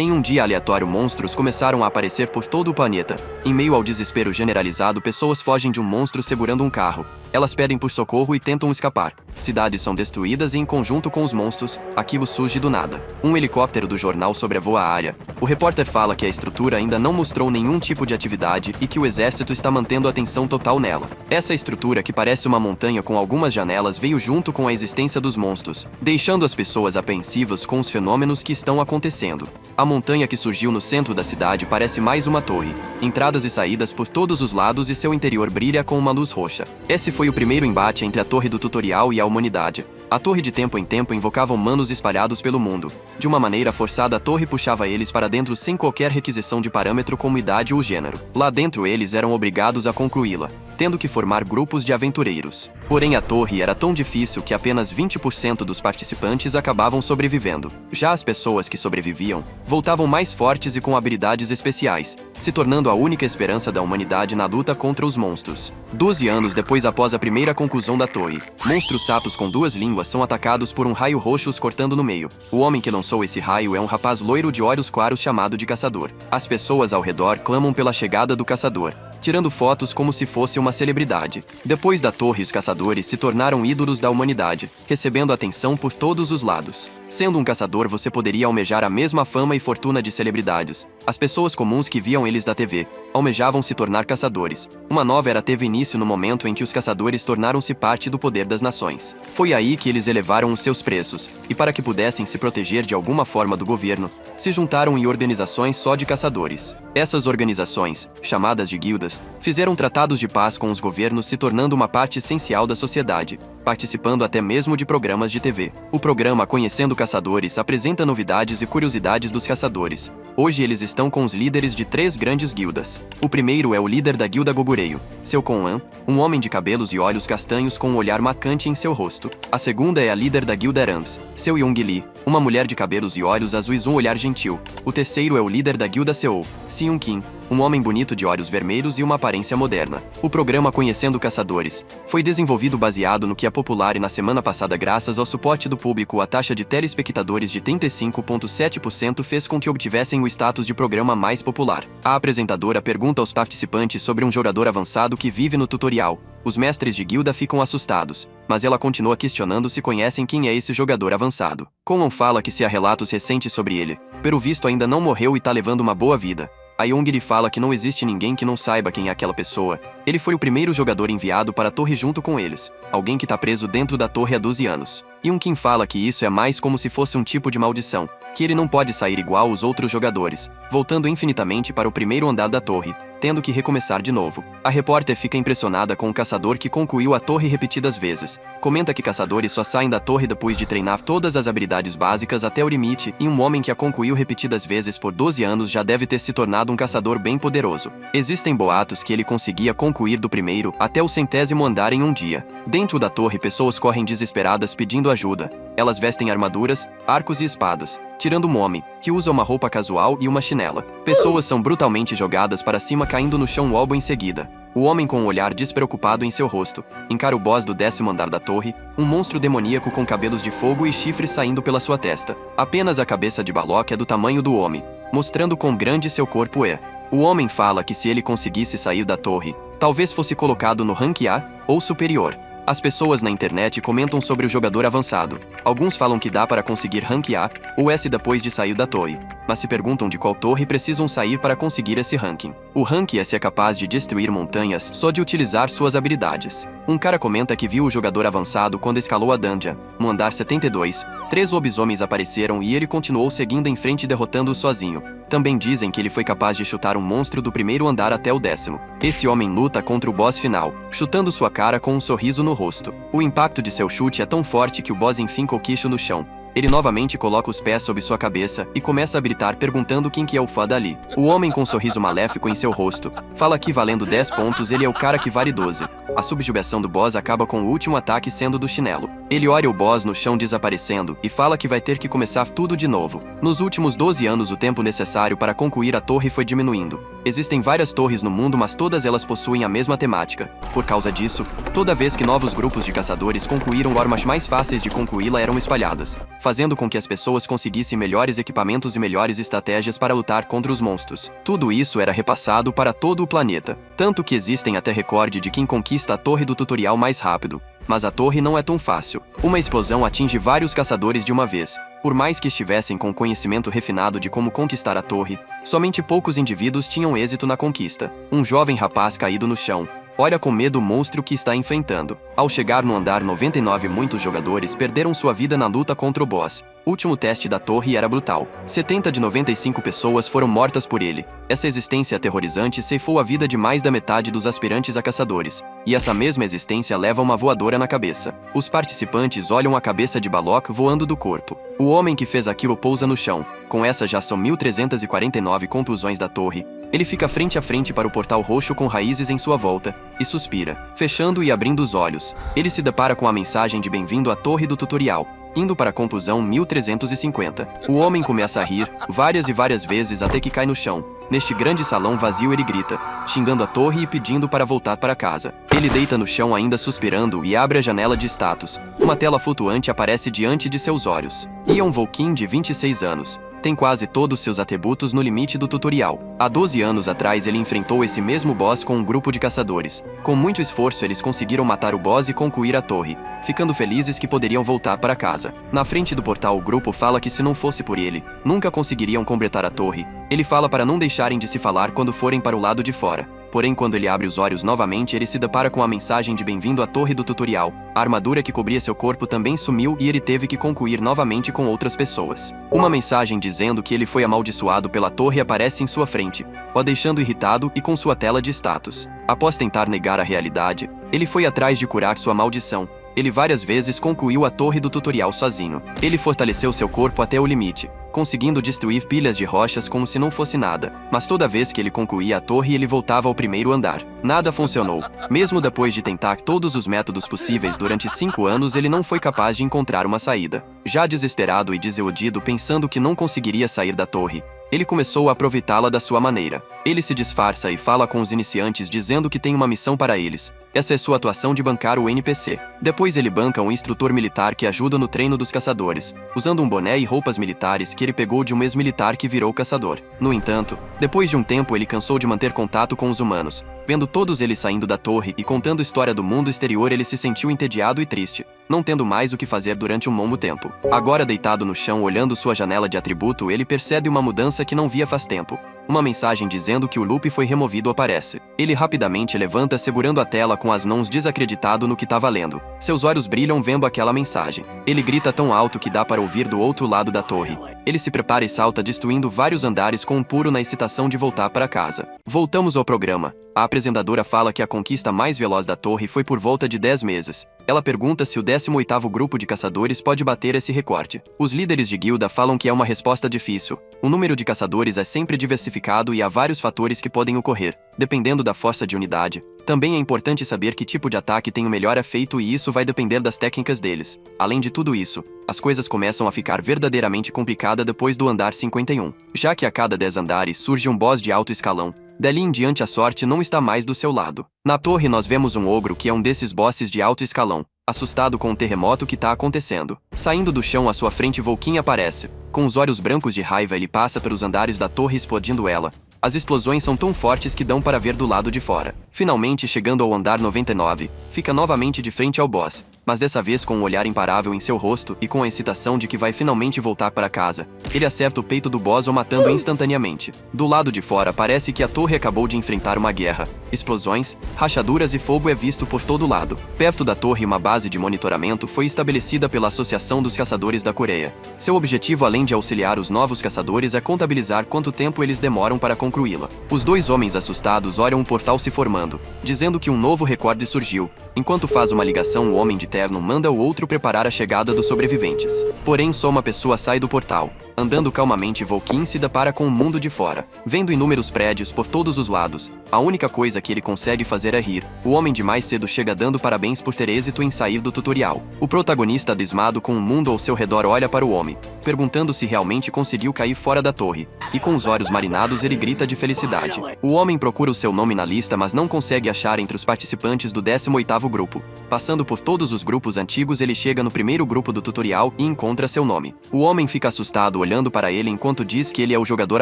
Em um dia aleatório, monstros começaram a aparecer por todo o planeta. Em meio ao desespero generalizado, pessoas fogem de um monstro segurando um carro. Elas pedem por socorro e tentam escapar. Cidades são destruídas e, em conjunto com os monstros, aquilo surge do nada. Um helicóptero do jornal sobrevoa a área. O repórter fala que a estrutura ainda não mostrou nenhum tipo de atividade e que o exército está mantendo atenção total nela. Essa estrutura, que parece uma montanha com algumas janelas, veio junto com a existência dos monstros, deixando as pessoas apreensivas com os fenômenos que estão acontecendo. A montanha que surgiu no centro da cidade parece mais uma torre. Entradas e saídas por todos os lados e seu interior brilha com uma luz roxa. Esse foi o primeiro embate entre a torre do tutorial e a humanidade. A torre de tempo em tempo invocava humanos espalhados pelo mundo. De uma maneira forçada, a torre puxava eles para dentro sem qualquer requisição de parâmetro como idade ou gênero. Lá dentro eles eram obrigados a concluí-la, tendo que formar grupos de aventureiros. Porém, a torre era tão difícil que apenas 20% dos participantes acabavam sobrevivendo. Já as pessoas que sobreviviam voltavam mais fortes e com habilidades especiais, se tornando a única esperança da humanidade na luta contra os monstros. 12 anos depois, após a primeira conclusão da torre, monstros sapos com duas línguas são atacados por um raio roxo os cortando no meio. O homem que lançou esse raio é um rapaz loiro de olhos claros chamado de Caçador. As pessoas ao redor clamam pela chegada do Caçador, tirando fotos como se fosse uma celebridade. Depois da torre, os caçadores se tornaram ídolos da humanidade, recebendo atenção por todos os lados. Sendo um caçador, você poderia almejar a mesma fama e fortuna de celebridades. As pessoas comuns que viam eles da TV almejavam se tornar caçadores. Uma nova era teve início no momento em que os caçadores tornaram-se parte do poder das nações. Foi aí que eles elevaram os seus preços, e para que pudessem se proteger de alguma forma do governo, se juntaram em organizações só de caçadores. Essas organizações, chamadas de guildas, fizeram tratados de paz com os governos, se tornando uma parte essencial da sociedade, participando até mesmo de programas de TV. O programa Conhecendo Caçadores apresenta novidades e curiosidades dos caçadores. Hoje eles estão com os líderes de 3 grandes guildas. O primeiro é o líder da guilda Gogureio, Seu Kon-an, um homem de cabelos e olhos castanhos com um olhar marcante em seu rosto. A segunda é a líder da guilda Erams, Seu Young-li, uma mulher de cabelos e olhos azuis, um olhar gentil. O terceiro é o líder da guilda Seou, Seung-kim, um homem bonito de olhos vermelhos e uma aparência moderna. O programa Conhecendo Caçadores foi desenvolvido baseado no que é popular e na semana passada, graças ao suporte do público, a taxa de telespectadores de 35,7% fez com que obtivessem o status de programa mais popular. A apresentadora pergunta aos participantes sobre um jogador avançado que vive no tutorial. Os mestres de guilda ficam assustados, mas ela continua questionando se conhecem quem é esse jogador avançado. Conan fala que se há relatos recentes sobre ele, pelo visto ainda não morreu e tá levando uma boa vida. A Young lhe fala que não existe ninguém que não saiba quem é aquela pessoa. Ele foi o primeiro jogador enviado para a torre junto com eles, alguém que tá preso dentro da torre há 12 anos. Young fala que isso é mais como se fosse um tipo de maldição, que ele não pode sair igual os outros jogadores, voltando infinitamente para o primeiro andar da torre, tendo que recomeçar de novo. A repórter fica impressionada com o caçador que concluiu a torre repetidas vezes. Comenta que caçadores só saem da torre depois de treinar todas as habilidades básicas até o limite, e um homem que a concluiu repetidas vezes por 12 anos já deve ter se tornado um caçador bem poderoso. Existem boatos que ele conseguia concluir do primeiro até o 100º andar em um dia. Dentro da torre, pessoas correm desesperadas pedindo ajuda. Elas vestem armaduras, arcos e espadas, tirando um homem, que usa uma roupa casual e uma chinela. Pessoas são brutalmente jogadas para cima, caindo no chão logo em seguida. O homem, com um olhar despreocupado em seu rosto, encara o boss do 10º andar da torre, um monstro demoníaco com cabelos de fogo e chifres saindo pela sua testa. Apenas a cabeça de Balok é do tamanho do homem, mostrando quão grande seu corpo é. O homem fala que se ele conseguisse sair da torre, talvez fosse colocado no rank A ou superior. As pessoas na internet comentam sobre o jogador avançado. Alguns falam que dá para conseguir rank A ou S depois de sair da torre, mas se perguntam de qual torre precisam sair para conseguir esse ranking. O rank S é capaz de destruir montanhas só de utilizar suas habilidades. Um cara comenta que viu o jogador avançado quando escalou a dungeon. No andar 72, 3 lobisomens apareceram e ele continuou seguindo em frente, derrotando-os sozinho. Também dizem que ele foi capaz de chutar um monstro do primeiro andar até o 10º. Esse homem luta contra o boss final, chutando sua cara com um sorriso no rosto. O impacto de seu chute é tão forte que o boss enfinca o queixo no chão. Ele novamente coloca os pés sob sua cabeça e começa a gritar perguntando quem que é o fã dali. O homem, com um sorriso maléfico em seu rosto, fala que valendo 10 pontos ele é o cara que vale 12. A subjugação do boss acaba com o último ataque sendo do chinelo. Ele olha o boss no chão desaparecendo e fala que vai ter que começar tudo de novo. Nos últimos 12 anos, o tempo necessário para concluir a torre foi diminuindo. Existem várias torres no mundo, mas todas elas possuem a mesma temática. Por causa disso, toda vez que novos grupos de caçadores concluíram armas mais fáceis de concluí-la eram espalhadas, fazendo com que as pessoas conseguissem melhores equipamentos e melhores estratégias para lutar contra os monstros. Tudo isso era repassado para todo o planeta, tanto que existem até recorde de quem conquista a torre do tutorial mais rápido. Mas a torre não é tão fácil. Uma explosão atinge vários caçadores de uma vez. Por mais que estivessem com conhecimento refinado de como conquistar a torre, somente poucos indivíduos tinham êxito na conquista. Um jovem rapaz caído no chão olha com medo o monstro que está enfrentando. Ao chegar no andar 99, muitos jogadores perderam sua vida na luta contra o boss. O último teste da torre era brutal. 70 de 95 pessoas foram mortas por ele. Essa existência aterrorizante ceifou a vida de mais da metade dos aspirantes a caçadores. E essa mesma existência leva uma voadora na cabeça. Os participantes olham a cabeça de Balok voando do corpo. O homem que fez aquilo pousa no chão. Com essa já são 1349 contusões da torre. Ele fica frente a frente para o portal roxo com raízes em sua volta, e suspira, fechando e abrindo os olhos. Ele se depara com a mensagem de bem-vindo à torre do tutorial, indo para a conclusão 1350. O homem começa a rir, várias e várias vezes até que cai no chão. Neste grande salão vazio ele grita, xingando a torre e pedindo para voltar para casa. Ele deita no chão ainda suspirando e abre a janela de status. Uma tela flutuante aparece diante de seus olhos. Ian Volkin, de 26 anos. Tem quase todos seus atributos no limite do tutorial. Há 12 anos atrás ele enfrentou esse mesmo boss com um grupo de caçadores. Com muito esforço eles conseguiram matar o boss e concluir a torre, ficando felizes que poderiam voltar para casa. Na frente do portal o grupo fala que se não fosse por ele, nunca conseguiriam completar a torre. Ele fala para não deixarem de se falar quando forem para o lado de fora. Porém, quando ele abre os olhos novamente, ele se depara com a mensagem de bem-vindo à torre do tutorial. A armadura que cobria seu corpo também sumiu e ele teve que concluir novamente com outras pessoas. Uma mensagem dizendo que ele foi amaldiçoado pela torre aparece em sua frente, o deixando irritado e com sua tela de status. Após tentar negar a realidade, ele foi atrás de curar sua maldição. Ele várias vezes concluiu a torre do tutorial sozinho. Ele fortaleceu seu corpo até o limite, conseguindo destruir pilhas de rochas como se não fosse nada. Mas toda vez que ele concluía a torre, ele voltava ao primeiro andar. Nada funcionou. Mesmo depois de tentar todos os métodos possíveis durante 5 anos, ele não foi capaz de encontrar uma saída. Já desesperado e desiludido, pensando que não conseguiria sair da torre, ele começou a aproveitá-la da sua maneira. Ele se disfarça e fala com os iniciantes dizendo que tem uma missão para eles. Essa é sua atuação de bancar o NPC. Depois ele banca um instrutor militar que ajuda no treino dos caçadores, usando um boné e roupas militares que ele pegou de um ex-militar que virou caçador. No entanto, depois de um tempo ele cansou de manter contato com os humanos. Vendo todos eles saindo da torre e contando história do mundo exterior, ele se sentiu entediado e triste, não tendo mais o que fazer durante um longo tempo. Agora deitado no chão olhando sua janela de atributo, ele percebe uma mudança que não via faz tempo. Uma mensagem dizendo que o loop foi removido aparece. Ele rapidamente levanta segurando a tela com as mãos desacreditado no que estava lendo. Seus olhos brilham vendo aquela mensagem. Ele grita tão alto que dá para ouvir do outro lado da torre. Ele se prepara e salta destruindo vários andares com um puro na excitação de voltar para casa. Voltamos ao programa. A apresentadora fala que a conquista mais veloz da torre foi por volta de 10 meses. Ela pergunta se o 18º grupo de caçadores pode bater esse recorde. Os líderes de guilda falam que é uma resposta difícil. O número de caçadores é sempre diversificado e há vários fatores que podem ocorrer, dependendo da força de unidade. Também é importante saber que tipo de ataque tem o melhor efeito e isso vai depender das técnicas deles. Além de tudo isso, as coisas começam a ficar verdadeiramente complicadas depois do andar 51, já que a cada 10 andares surge um boss de alto escalão. Dali em diante a sorte não está mais do seu lado. Na torre nós vemos um ogro que é um desses bosses de alto escalão, assustado com o terremoto que está acontecendo. Saindo do chão à sua frente Volkin aparece. Com os olhos brancos de raiva ele passa pelos andares da torre explodindo ela. As explosões são tão fortes que dão para ver do lado de fora. Finalmente chegando ao andar 99, fica novamente de frente ao boss, mas dessa vez com um olhar imparável em seu rosto e com a excitação de que vai finalmente voltar para casa. Ele acerta o peito do boss o matando instantaneamente. Do lado de fora parece que a torre acabou de enfrentar uma guerra. Explosões, rachaduras e fogo é visto por todo lado. Perto da torre uma base de monitoramento foi estabelecida pela Associação dos Caçadores da Coreia. Seu objetivo, além de auxiliar os novos caçadores, é contabilizar quanto tempo eles demoram para concluí-la. Os dois homens assustados olham um portal se formando, dizendo que um novo recorde surgiu. Enquanto faz uma ligação, o homem de terno manda o outro preparar a chegada dos sobreviventes. Porém, só uma pessoa sai do portal. Andando calmamente, Volkin se depara com o mundo de fora. Vendo inúmeros prédios por todos os lados, a única coisa que ele consegue fazer é rir. O homem de mais cedo chega dando parabéns por ter êxito em sair do tutorial. O protagonista, abismado com o mundo ao seu redor, olha para o homem, perguntando se realmente conseguiu cair fora da torre. E com os olhos marinados ele grita de felicidade. O homem procura o seu nome na lista, mas não consegue achar entre os participantes do 18º grupo. Passando por todos os grupos antigos, ele chega no primeiro grupo do tutorial e encontra seu nome. O homem fica assustado olhando para ele enquanto diz que ele é o jogador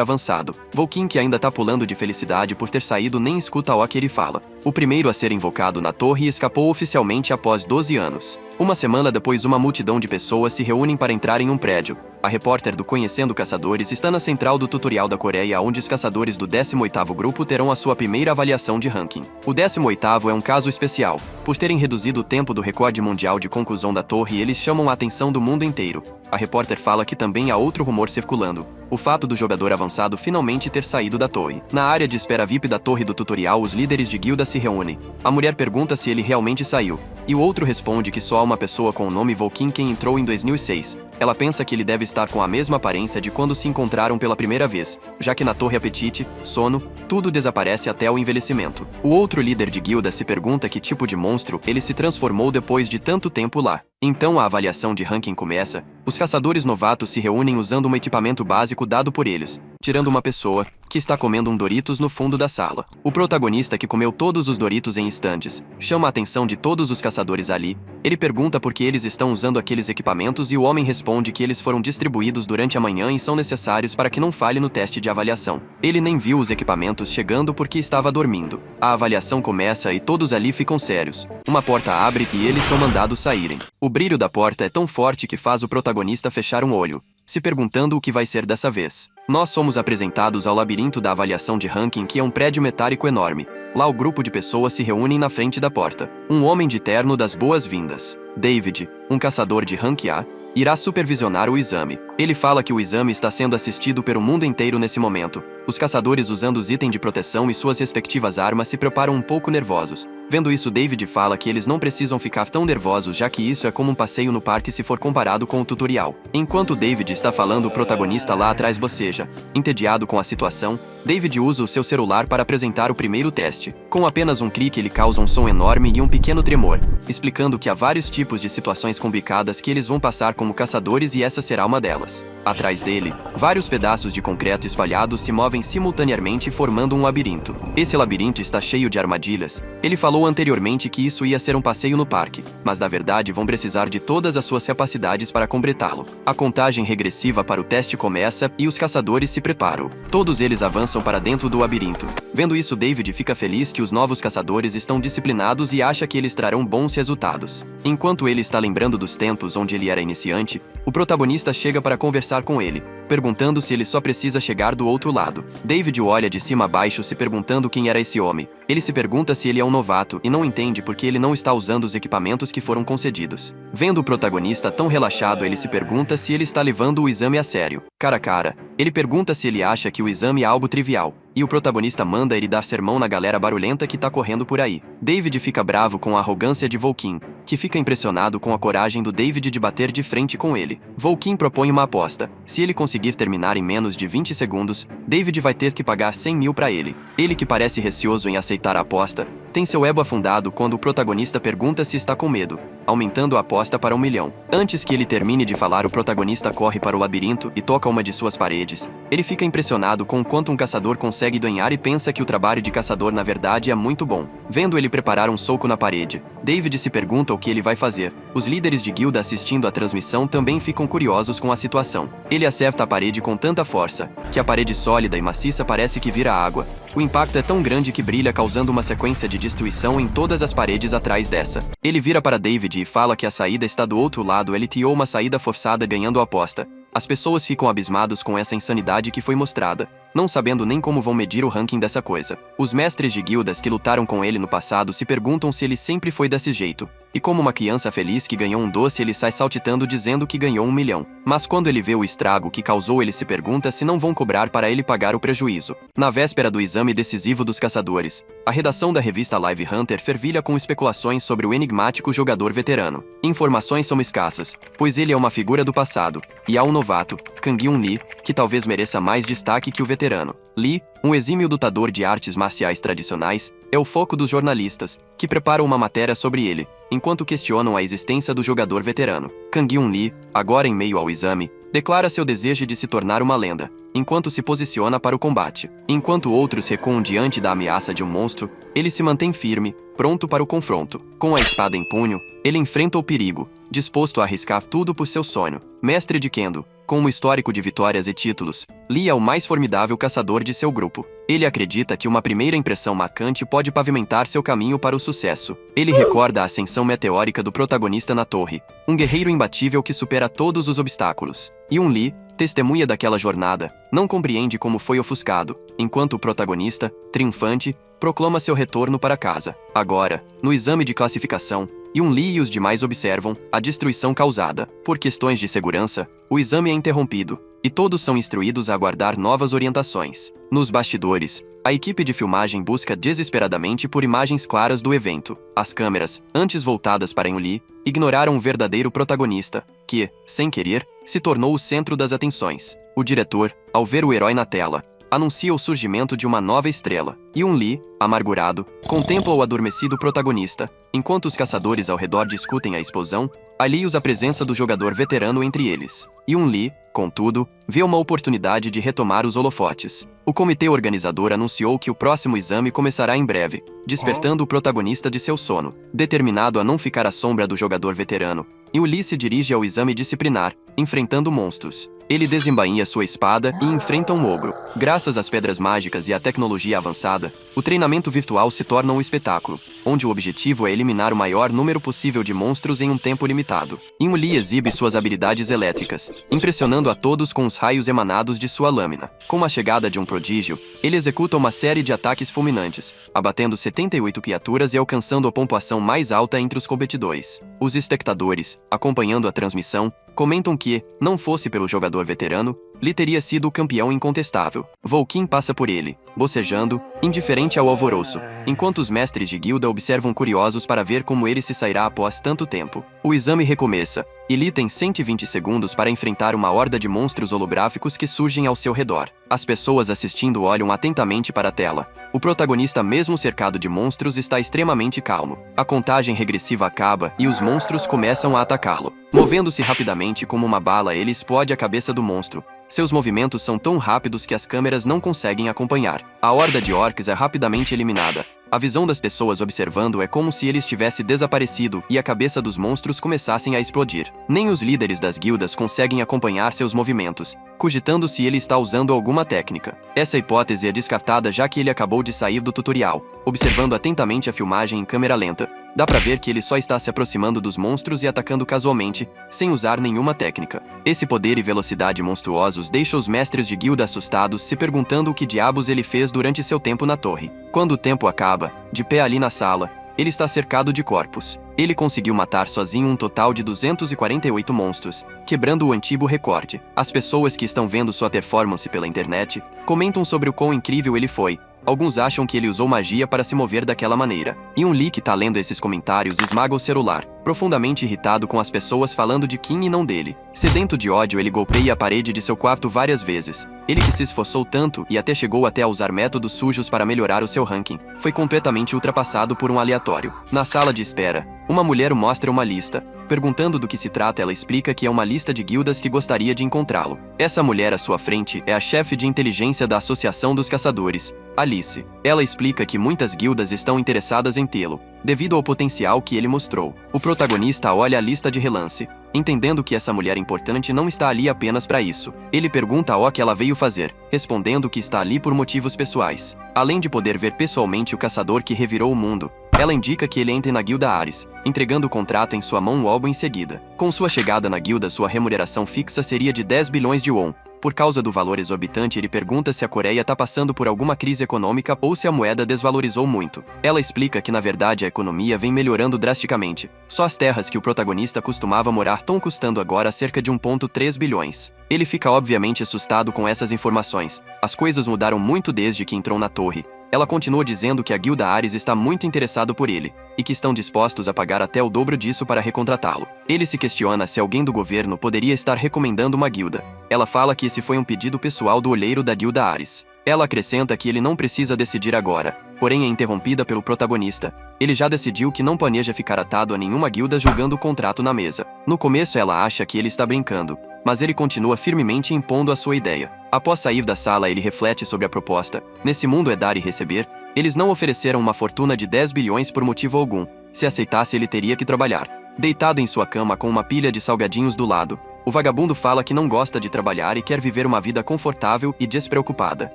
avançado. Volkin, que ainda tá pulando de felicidade por ter saído, nem escuta o que ele fala. O primeiro a ser invocado na torre escapou oficialmente após 12 anos. Uma semana depois, uma multidão de pessoas se reúnem para entrar em um prédio. A repórter do Conhecendo Caçadores está na central do tutorial da Coreia, onde os caçadores do 18º grupo terão a sua primeira avaliação de ranking. O 18º é um caso especial. Por terem reduzido o tempo do recorde mundial de conclusão da torre, eles chamam a atenção do mundo inteiro. A repórter fala que também há outro rumor circulando: o fato do jogador avançado finalmente ter saído da torre. Na área de espera VIP da torre do tutorial, os líderes de guilda se reúnem. A mulher pergunta se ele realmente saiu, e o outro responde que só há uma pessoa com o nome Volkin quem entrou em 2006. Ela pensa que ele deve estar com a mesma aparência de quando se encontraram pela primeira vez, já que na torre apetite, sono, tudo desaparece até o envelhecimento. O outro líder de guilda se pergunta que tipo de monstro ele se transformou depois de tanto tempo lá. Então a avaliação de ranking começa. Os caçadores novatos se reúnem usando um equipamento básico dado por eles, tirando uma pessoa que está comendo um Doritos no fundo da sala. O protagonista, que comeu todos os Doritos em instantes, chama a atenção de todos os caçadores ali. Ele pergunta por que eles estão usando aqueles equipamentos e o homem responde que eles foram distribuídos durante a manhã e são necessários para que não falhe no teste de avaliação. Ele nem viu os equipamentos chegando porque estava dormindo. A avaliação começa e todos ali ficam sérios. Uma porta abre e eles são mandados saírem. O brilho da porta é tão forte que faz o protagonista fechar um olho, se perguntando o que vai ser dessa vez. Nós somos apresentados ao labirinto da avaliação de ranking, que é um prédio metálico enorme. Lá o grupo de pessoas se reúnem na frente da porta. Um homem de terno dá as boas-vindas. David, um caçador de rank A, irá supervisionar o exame. Ele fala que o exame está sendo assistido pelo mundo inteiro nesse momento. Os caçadores, usando os itens de proteção e suas respectivas armas, se preparam um pouco nervosos. Vendo isso, David fala que eles não precisam ficar tão nervosos, já que isso é como um passeio no parque se for comparado com o tutorial. Enquanto David está falando, o protagonista lá atrás boceja. Entediado com a situação, David usa o seu celular para apresentar o primeiro teste. Com apenas um clique, ele causa um som enorme e um pequeno tremor, explicando que há vários tipos de situações complicadas que eles vão passar como caçadores e essa será uma delas. Atrás dele, vários pedaços de concreto espalhados se movem simultaneamente, formando um labirinto. Esse labirinto está cheio de armadilhas. Ele falou anteriormente que isso ia ser um passeio no parque, mas na verdade vão precisar de todas as suas capacidades para completá-lo. A contagem regressiva para o teste começa e os caçadores se preparam. Todos eles avançam para dentro do labirinto. Vendo isso, David fica feliz que os novos caçadores estão disciplinados e acha que eles trarão bons resultados. Enquanto ele está lembrando dos tempos onde ele era iniciante, o protagonista chega para conversar com ele, perguntando se ele só precisa chegar do outro lado. David o olha de cima a baixo, se perguntando quem era esse homem. Ele se pergunta se ele é um novato e não entende porque ele não está usando os equipamentos que foram concedidos. Vendo o protagonista tão relaxado, ele se pergunta se ele está levando o exame a sério. Cara a cara, ele pergunta se ele acha que o exame é algo trivial, e o protagonista manda ele dar sermão na galera barulhenta que tá correndo por aí. David fica bravo com a arrogância de Volkin, que fica impressionado com a coragem do David de bater de frente com ele. Volkin propõe uma aposta. Se ele conseguir terminar em menos de 20 segundos, David vai ter que pagar 100 mil para ele. Ele, que parece receoso em aceitar a aposta, tem seu ego afundado quando o protagonista pergunta se está com medo, aumentando a aposta para 1 milhão. Antes que ele termine de falar, o protagonista corre para o labirinto e toca uma de suas paredes. Ele fica impressionado com o quanto um caçador consegue ganhar e pensa que o trabalho de caçador na verdade é muito bom. Vendo ele preparar um soco na parede, David se pergunta o que ele vai fazer. Os líderes de guilda assistindo à transmissão também ficam curiosos com a situação. Ele acerta a parede com tanta força que a parede sólida e maciça parece que vira água. O impacto é tão grande que brilha, causando uma sequência de destruição em todas as paredes atrás dessa. Ele vira para David e fala que a saída está do outro lado. Ele tirou uma saída forçada, ganhando a aposta. As pessoas ficam abismados com essa insanidade que foi mostrada, não sabendo nem como vão medir o ranking dessa coisa. Os mestres de guildas que lutaram com ele no passado se perguntam se ele sempre foi desse jeito. E como uma criança feliz que ganhou um doce, ele sai saltitando dizendo que ganhou 1 milhão. Mas quando ele vê o estrago que causou, ele se pergunta se não vão cobrar para ele pagar o prejuízo. Na véspera do exame decisivo dos caçadores, a redação da revista Live Hunter fervilha com especulações sobre o enigmático jogador veterano. Informações são escassas, pois ele é uma figura do passado, e há um novato, Kang-hyun Lee, que talvez mereça mais destaque que o veterano. Lee, um exímio lutador de artes marciais tradicionais, é o foco dos jornalistas, que preparam uma matéria sobre ele, enquanto questionam a existência do jogador veterano. Kang-hyun Lee, agora em meio ao exame, declara seu desejo de se tornar uma lenda, enquanto se posiciona para o combate. Enquanto outros recuam diante da ameaça de um monstro, ele se mantém firme, pronto para o confronto. Com a espada em punho, ele enfrenta o perigo, disposto a arriscar tudo por seu sonho. Mestre de Kendo, com um histórico de vitórias e títulos, Lee é o mais formidável caçador de seu grupo. Ele acredita que uma primeira impressão marcante pode pavimentar seu caminho para o sucesso. Ele recorda a ascensão meteórica do protagonista na torre, um guerreiro imbatível que supera todos os obstáculos. Hyun Lee, testemunha daquela jornada, não compreende como foi ofuscado, enquanto o protagonista, triunfante, proclama seu retorno para casa. Agora, no exame de classificação, Hyun Lee e os demais observam a destruição causada. Por questões de segurança, o exame é interrompido, e todos são instruídos a aguardar novas orientações. Nos bastidores, a equipe de filmagem busca desesperadamente por imagens claras do evento. As câmeras, antes voltadas para Hyun Lee, ignoraram o verdadeiro protagonista, que, sem querer, se tornou o centro das atenções. O diretor, ao ver o herói na tela, anuncia o surgimento de uma nova estrela. Hyun Lee, amargurado, contempla o adormecido protagonista, enquanto os caçadores ao redor discutem a explosão, alheios à presença do jogador veterano entre eles. Hyun Lee, contudo, vê uma oportunidade de retomar os holofotes. O comitê organizador anunciou que o próximo exame começará em breve, despertando o protagonista de seu sono. Determinado a não ficar à sombra do jogador veterano, Hyun Lee se dirige ao exame disciplinar, enfrentando monstros. Ele desembainha sua espada e enfrenta um ogro. Graças às pedras mágicas e à tecnologia avançada, o treinamento virtual se torna um espetáculo, onde o objetivo é eliminar o maior número possível de monstros em um tempo limitado. Hyun Lee exibe suas habilidades elétricas, impressionando a todos com os raios emanados de sua lâmina. Com a chegada de um prodígio, ele executa uma série de ataques fulminantes, abatendo 78 criaturas e alcançando a pontuação mais alta entre os competidores. Os espectadores, acompanhando a transmissão, comentam que, não fosse pelo jogador veterano, Lee teria sido o campeão incontestável. Volkin passa por ele, bocejando, indiferente ao alvoroço, enquanto os mestres de guilda observam curiosos para ver como ele se sairá após tanto tempo. O exame recomeça, e Lee tem 120 segundos para enfrentar uma horda de monstros holográficos que surgem ao seu redor. As pessoas assistindo olham atentamente para a tela. O protagonista, mesmo cercado de monstros, está extremamente calmo. A contagem regressiva acaba e os monstros começam a atacá-lo. Movendo-se rapidamente como uma bala, ele explode a cabeça do monstro. Seus movimentos são tão rápidos que as câmeras não conseguem acompanhar. A horda de orcs é rapidamente eliminada. A visão das pessoas observando é como se ele estivesse desaparecido e a cabeça dos monstros começassem a explodir. Nem os líderes das guildas conseguem acompanhar seus movimentos, cogitando se ele está usando alguma técnica. Essa hipótese é descartada já que ele acabou de sair do tutorial. Observando atentamente a filmagem em câmera lenta, dá pra ver que ele só está se aproximando dos monstros e atacando casualmente, sem usar nenhuma técnica. Esse poder e velocidade monstruosos deixa os mestres de guilda assustados, se perguntando o que diabos ele fez durante seu tempo na torre. Quando o tempo acaba, de pé ali na sala, ele está cercado de corpos. Ele conseguiu matar sozinho um total de 248 monstros, quebrando o antigo recorde. As pessoas que estão vendo sua performance pela internet comentam sobre o quão incrível ele foi. Alguns acham que ele usou magia para se mover daquela maneira. Hyun Lee, que tá lendo esses comentários, esmaga o celular, profundamente irritado com as pessoas falando de Kim e não dele. Sedento de ódio, ele golpeia a parede de seu quarto várias vezes. Ele que se esforçou tanto e até chegou a usar métodos sujos para melhorar o seu ranking, foi completamente ultrapassado por um aleatório. Na sala de espera, uma mulher mostra uma lista. Perguntando do que se trata, ela explica que é uma lista de guildas que gostaria de encontrá-lo. Essa mulher à sua frente é a chefe de inteligência da Associação dos Caçadores, Alice. Ela explica que muitas guildas estão interessadas em tê-lo, devido ao potencial que ele mostrou. O protagonista olha a lista de relance, entendendo que essa mulher importante não está ali apenas para isso. Ele pergunta o que ela veio fazer, respondendo que está ali por motivos pessoais. Além de poder ver pessoalmente o caçador que revirou o mundo, Ela indica que ele entre na guilda Ares, entregando o contrato em sua mão logo em seguida. Com sua chegada na guilda, sua remuneração fixa seria de 10 bilhões de won. Por causa do valor exorbitante, ele pergunta se a Coreia está passando por alguma crise econômica ou se a moeda desvalorizou muito. Ela explica que na verdade a economia vem melhorando drasticamente. Só as terras que o protagonista costumava morar estão custando agora cerca de 1,3 bilhões. Ele fica obviamente assustado com essas informações. As coisas mudaram muito desde que entrou na torre. Ela continua dizendo que a guilda Ares está muito interessado por ele, e que estão dispostos a pagar até o dobro disso para recontratá-lo. Ele se questiona se alguém do governo poderia estar recomendando uma guilda. Ela fala que esse foi um pedido pessoal do olheiro da guilda Ares. Ela acrescenta que ele não precisa decidir agora, porém é interrompida pelo protagonista. Ele já decidiu que não planeja ficar atado a nenhuma guilda julgando o contrato na mesa. No começo ela acha que ele está brincando, mas ele continua firmemente impondo a sua ideia. Após sair da sala, ele reflete sobre a proposta. Nesse mundo é dar e receber. Eles não ofereceram uma fortuna de 10 bilhões por motivo algum. Se aceitasse, ele teria que trabalhar. Deitado em sua cama com uma pilha de salgadinhos do lado, o vagabundo fala que não gosta de trabalhar e quer viver uma vida confortável e despreocupada.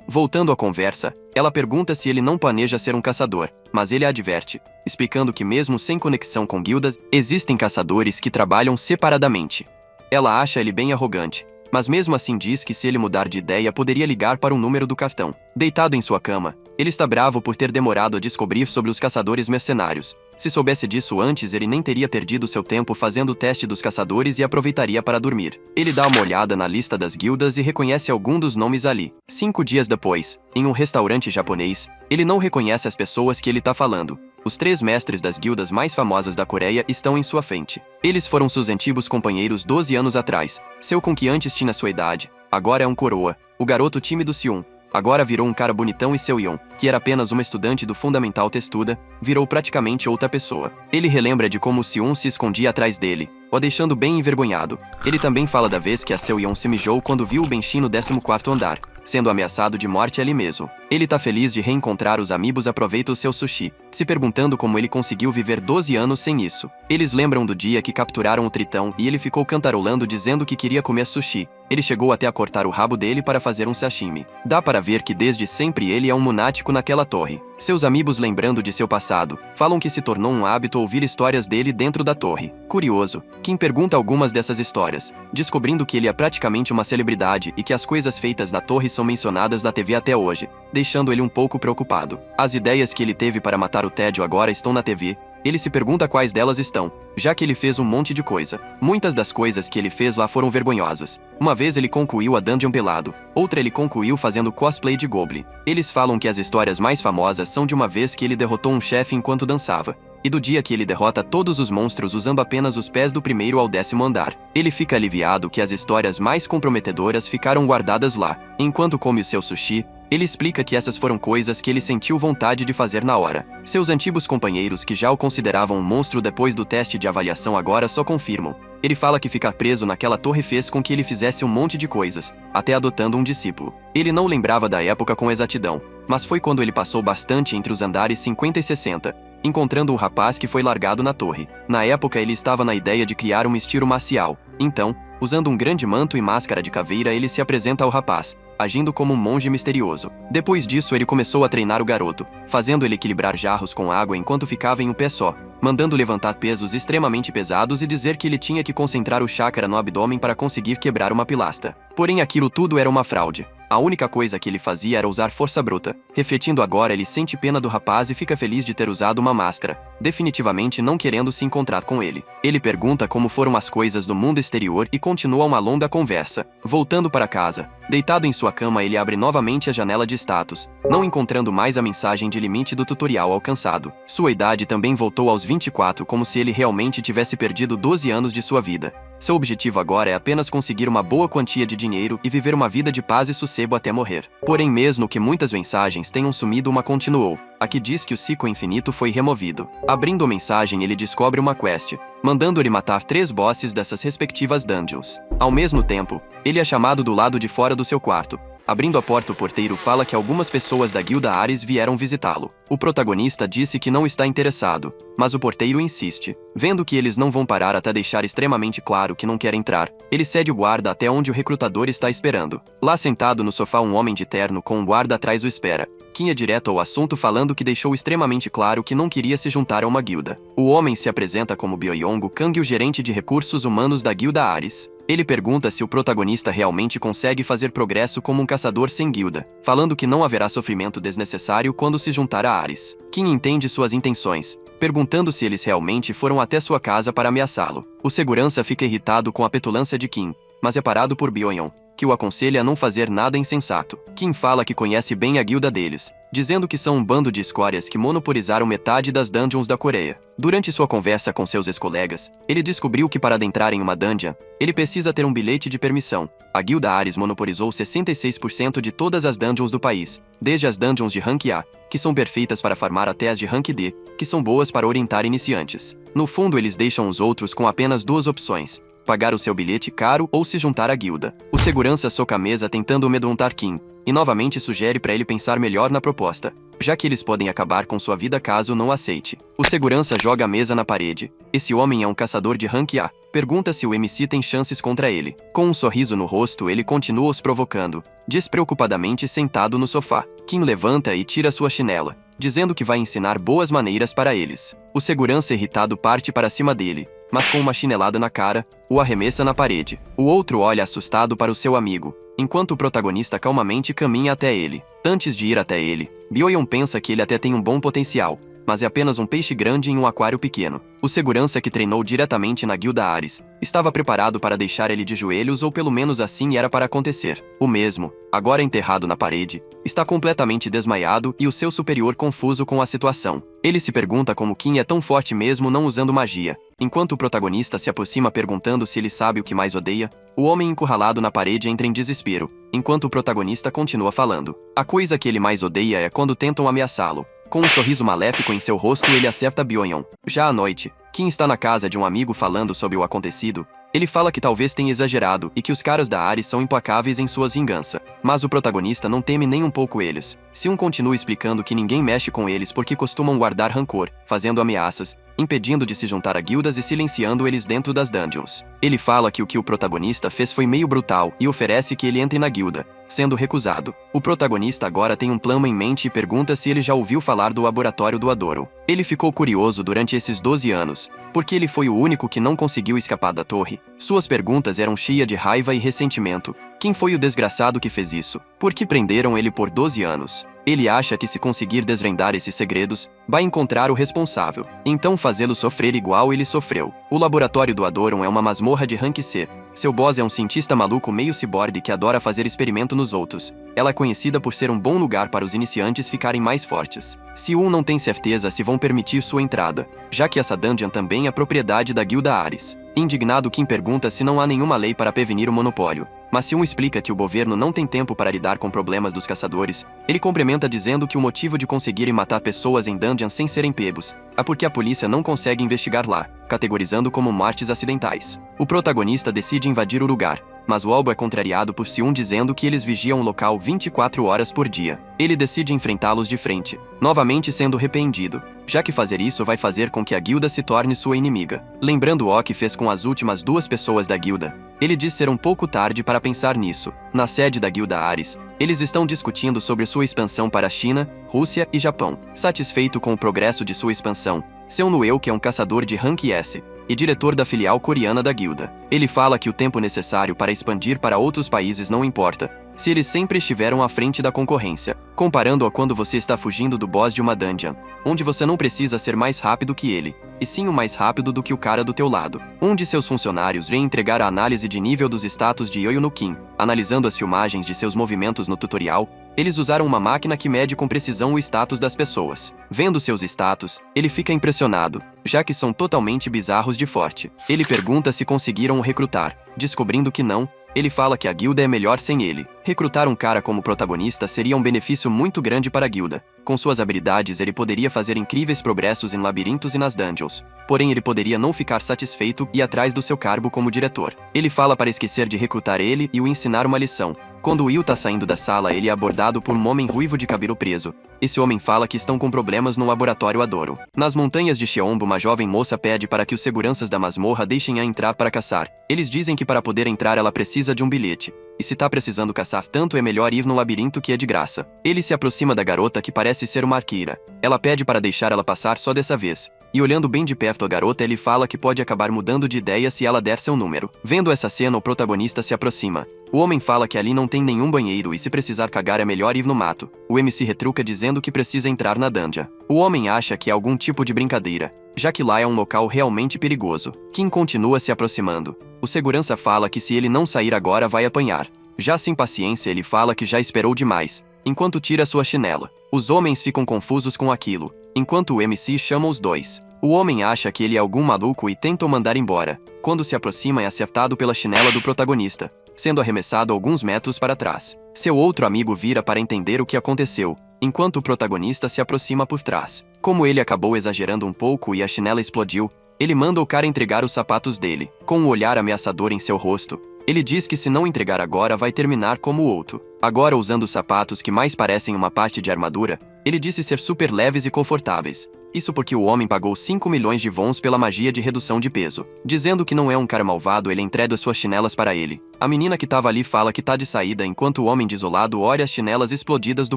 Voltando à conversa, ela pergunta se ele não planeja ser um caçador, mas ele a adverte, explicando que mesmo sem conexão com guildas, existem caçadores que trabalham separadamente. Ela acha ele bem arrogante, mas mesmo assim diz que se ele mudar de ideia poderia ligar para o número do cartão. Deitado em sua cama, ele está bravo por ter demorado a descobrir sobre os caçadores mercenários. Se soubesse disso antes, ele nem teria perdido seu tempo fazendo o teste dos caçadores e aproveitaria para dormir. Ele dá uma olhada na lista das guildas e reconhece algum dos nomes ali. 5 dias depois, em um restaurante japonês, ele não reconhece as pessoas que ele está falando. Os 3 mestres das guildas mais famosas da Coreia estão em sua frente. Eles foram seus antigos companheiros 12 anos atrás. Seu com que antes tinha sua idade, agora é um coroa. O garoto tímido Seun agora virou um cara bonitão, e Seo Yeon, que era apenas uma estudante do fundamental testuda, virou praticamente outra pessoa. Ele relembra de como o Seun se escondia atrás dele, o deixando bem envergonhado. Ele também fala da vez que a Seo Yeon se mijou quando viu o Benshi no 14º andar, sendo ameaçado de morte ali mesmo. Ele tá feliz de reencontrar os amigos, aproveita o seu sushi, se perguntando como ele conseguiu viver 12 anos sem isso. Eles lembram do dia que capturaram o tritão e ele ficou cantarolando dizendo que queria comer sushi. Ele chegou até a cortar o rabo dele para fazer um sashimi. Dá para ver que desde sempre ele é um lunático naquela torre. Seus amigos, lembrando de seu passado, falam que se tornou um hábito ouvir histórias dele dentro da torre. Curioso, Kim pergunta algumas dessas histórias, descobrindo que ele é praticamente uma celebridade e que as coisas feitas na torre são mencionadas na TV até hoje, deixando ele um pouco preocupado. As ideias que ele teve para matar o tédio agora estão na TV. Ele se pergunta quais delas estão, já que ele fez um monte de coisa. Muitas das coisas que ele fez lá foram vergonhosas. Uma vez ele concluiu a dungeon pelado, outra ele concluiu fazendo cosplay de Goblin. Eles falam que as histórias mais famosas são de uma vez que ele derrotou um chefe enquanto dançava, e do dia que ele derrota todos os monstros usando apenas os pés do 1º ao 10º andar. Ele fica aliviado que as histórias mais comprometedoras ficaram guardadas lá. Enquanto come o seu sushi, ele explica que essas foram coisas que ele sentiu vontade de fazer na hora. Seus antigos companheiros, que já o consideravam um monstro depois do teste de avaliação, agora só confirmam. Ele fala que ficar preso naquela torre fez com que ele fizesse um monte de coisas, até adotando um discípulo. Ele não lembrava da época com exatidão, mas foi quando ele passou bastante entre os andares 50 e 60, encontrando um rapaz que foi largado na torre. Na época ele estava na ideia de criar um estilo marcial. Então, usando um grande manto e máscara de caveira, ele se apresenta ao rapaz, agindo como um monge misterioso. Depois disso, ele começou a treinar o garoto, fazendo ele equilibrar jarros com água enquanto ficava em um pé só, mandando levantar pesos extremamente pesados e dizer que ele tinha que concentrar o chakra no abdômen para conseguir quebrar uma pilastra. Porém, aquilo tudo era uma fraude. A única coisa que ele fazia era usar força bruta. Refletindo agora, ele sente pena do rapaz e fica feliz de ter usado uma máscara, definitivamente não querendo se encontrar com ele. Ele pergunta como foram as coisas do mundo exterior e continua uma longa conversa. Voltando para casa, deitado em sua cama, ele abre novamente a janela de status, não encontrando mais a mensagem de limite do tutorial alcançado. Sua idade também voltou aos 24, como se ele realmente tivesse perdido 12 anos de sua vida. Seu objetivo agora é apenas conseguir uma boa quantia de dinheiro e viver uma vida de paz e sossego até morrer. Porém, mesmo que muitas mensagens tenham sumido, uma continuou. A que diz que o ciclo infinito foi removido. Abrindo a mensagem, ele descobre uma quest, mandando-lhe matar 3 bosses dessas respectivas dungeons. Ao mesmo tempo, ele é chamado do lado de fora do seu quarto, Abrindo a porta, o porteiro fala que algumas pessoas da guilda Ares vieram visitá-lo. O protagonista disse que não está interessado, mas o porteiro insiste. Vendo que eles não vão parar até deixar extremamente claro que não quer entrar, ele cede o guarda até onde o recrutador está esperando. Lá sentado no sofá, um homem de terno com um guarda atrás o espera. Kim é direto ao assunto, falando que deixou extremamente claro que não queria se juntar a uma guilda. O homem se apresenta como Byoyong Kang, o gerente de recursos humanos da guilda Ares. Ele pergunta se o protagonista realmente consegue fazer progresso como um caçador sem guilda, falando que não haverá sofrimento desnecessário quando se juntar a Ares. Kim entende suas intenções, perguntando se eles realmente foram até sua casa para ameaçá-lo. O segurança fica irritado com a petulância de Kim, mas é parado por Byoyong, que o aconselha a não fazer nada insensato. Kim fala que conhece bem a guilda deles, dizendo que são um bando de escórias que monopolizaram metade das dungeons da Coreia. Durante sua conversa com seus ex-colegas, ele descobriu que para adentrar em uma dungeon, ele precisa ter um bilhete de permissão. A guilda Ares monopolizou 66% de todas as dungeons do país, desde as dungeons de rank A, que são perfeitas para farmar, até as de rank D, que são boas para orientar iniciantes. No fundo, eles deixam os outros com apenas duas opções: pagar o seu bilhete caro ou se juntar à guilda. O segurança soca a mesa tentando amedrontar Kim, e novamente sugere para ele pensar melhor na proposta, já que eles podem acabar com sua vida caso não aceite. O segurança joga a mesa na parede. Esse homem é um caçador de rank A. Pergunta se o MC tem chances contra ele. Com um sorriso no rosto, ele continua os provocando, despreocupadamente sentado no sofá. Kim levanta e tira sua chinela, dizendo que vai ensinar boas maneiras para eles. O segurança irritado parte para cima dele, mas com uma chinelada na cara, o arremessa na parede. O outro olha assustado para o seu amigo, enquanto o protagonista calmamente caminha até ele. Antes de ir até ele, Byoyong pensa que ele até tem um bom potencial, mas é apenas um peixe grande em um aquário pequeno. O segurança, que treinou diretamente na guilda Ares, estava preparado para deixar ele de joelhos, ou pelo menos assim era para acontecer. O mesmo, agora enterrado na parede, está completamente desmaiado e o seu superior confuso com a situação. Ele se pergunta como Kim é tão forte mesmo não usando magia. Enquanto o protagonista se aproxima perguntando se ele sabe o que mais odeia, o homem encurralado na parede entra em desespero, enquanto o protagonista continua falando. A coisa que ele mais odeia é quando tentam ameaçá-lo. Com um sorriso maléfico em seu rosto, ele acerta Byoyong. Já à noite, Kim está na casa de um amigo falando sobre o acontecido. Ele fala que talvez tenha exagerado e que os caras da Ares são implacáveis em suas vinganças. Mas o protagonista não teme nem um pouco eles. Se continua explicando que ninguém mexe com eles porque costumam guardar rancor, fazendo ameaças, impedindo de se juntar a guildas e silenciando eles dentro das dungeons. Ele fala que o protagonista fez foi meio brutal e oferece que ele entre na guilda, sendo recusado. O protagonista agora tem um plano em mente e pergunta se ele já ouviu falar do laboratório do Adoro. Ele ficou curioso durante esses 12 anos, porque ele foi o único que não conseguiu escapar da torre. Suas perguntas eram cheias de raiva e ressentimento. Quem foi o desgraçado que fez isso? Por que prenderam ele por 12 anos? Ele acha que se conseguir desvendar esses segredos, vai encontrar o responsável. Então fazê-lo sofrer igual ele sofreu. O laboratório do Adoron é uma masmorra de rank C. Seu boss é um cientista maluco meio ciborgue que adora fazer experimento nos outros. Ela é conhecida por ser um bom lugar para os iniciantes ficarem mais fortes. Seul não tem certeza se vão permitir sua entrada, já que essa dungeon também é propriedade da guilda Ares. Indignado, Kim pergunta se não há nenhuma lei para prevenir o monopólio. Mas Seul explica que o governo não tem tempo para lidar com problemas dos caçadores. Ele complementa dizendo que o motivo de conseguirem matar pessoas em dungeons sem serem pegos é porque a polícia não consegue investigar lá, categorizando como mortes acidentais. O protagonista decide invadir o lugar, mas o albo é contrariado por Seul dizendo que eles vigiam o local 24 horas por dia. Ele decide enfrentá-los de frente, novamente sendo repreendido, já que fazer isso vai fazer com que a guilda se torne sua inimiga. Lembrando o que fez com as últimas duas pessoas da guilda, ele diz ser um pouco tarde para pensar nisso. Na sede da guilda Ares, eles estão discutindo sobre sua expansão para a China, Rússia e Japão. Satisfeito com o progresso de sua expansão, Seul Nueu, que é um caçador de rank S e diretor da filial coreana da guilda, ele fala que o tempo necessário para expandir para outros países não importa, se eles sempre estiveram à frente da concorrência, comparando a quando você está fugindo do boss de uma dungeon, onde você não precisa ser mais rápido que ele, e sim o mais rápido do que o cara do teu lado. Um de seus funcionários vem entregar a análise de nível dos status de Yoyo no Kim. Analisando as filmagens de seus movimentos no tutorial, eles usaram uma máquina que mede com precisão o status das pessoas. Vendo seus status, ele fica impressionado, já que são totalmente bizarros de forte. Ele pergunta se conseguiram o recrutar. Descobrindo que não, ele fala que a guilda é melhor sem ele. Recrutar um cara como protagonista seria um benefício muito grande para a guilda. Com suas habilidades, ele poderia fazer incríveis progressos em labirintos e nas dungeons. Porém, ele poderia não ficar satisfeito e ir atrás do seu cargo como diretor. Ele fala para esquecer de recrutar ele e o ensinar uma lição, Quando Will tá saindo da sala, ele é abordado por um homem ruivo de cabelo preso. Esse homem fala que estão com problemas no laboratório Adoro. Nas montanhas de Sheombo, uma jovem moça pede para que os seguranças da masmorra deixem-a entrar para caçar. Eles dizem que para poder entrar ela precisa de um bilhete. E se tá precisando caçar tanto, é melhor ir no labirinto, que é de graça. Ele se aproxima da garota, que parece ser uma arqueira. Ela pede para deixar ela passar só dessa vez. E olhando bem de perto a garota, ele fala que pode acabar mudando de ideia se ela der seu número. Vendo essa cena, o protagonista se aproxima. O homem fala que ali não tem nenhum banheiro e se precisar cagar é melhor ir no mato. O MC retruca dizendo que precisa entrar na dungeon. O homem acha que é algum tipo de brincadeira, já que lá é um local realmente perigoso. Kim continua se aproximando. O segurança fala que se ele não sair agora vai apanhar. Já sem paciência, ele fala que já esperou demais, enquanto tira sua chinela. Os homens ficam confusos com aquilo, enquanto o MC chama os dois. O homem acha que ele é algum maluco e tenta o mandar embora. Quando se aproxima, é acertado pela chinela do protagonista, sendo arremessado alguns metros para trás. Seu outro amigo vira para entender o que aconteceu, enquanto o protagonista se aproxima por trás. Como ele acabou exagerando um pouco e a chinela explodiu, ele manda o cara entregar os sapatos dele. Com um olhar ameaçador em seu rosto, ele diz que se não entregar agora vai terminar como o outro. Agora, usando os sapatos que mais parecem uma parte de armadura, ele disse ser super leves e confortáveis. Isso porque o homem pagou 5 milhões de wons pela magia de redução de peso. Dizendo que não é um cara malvado, ele entrega suas chinelas para ele. A menina que tava ali fala que tá de saída, enquanto o homem desolado olha as chinelas explodidas do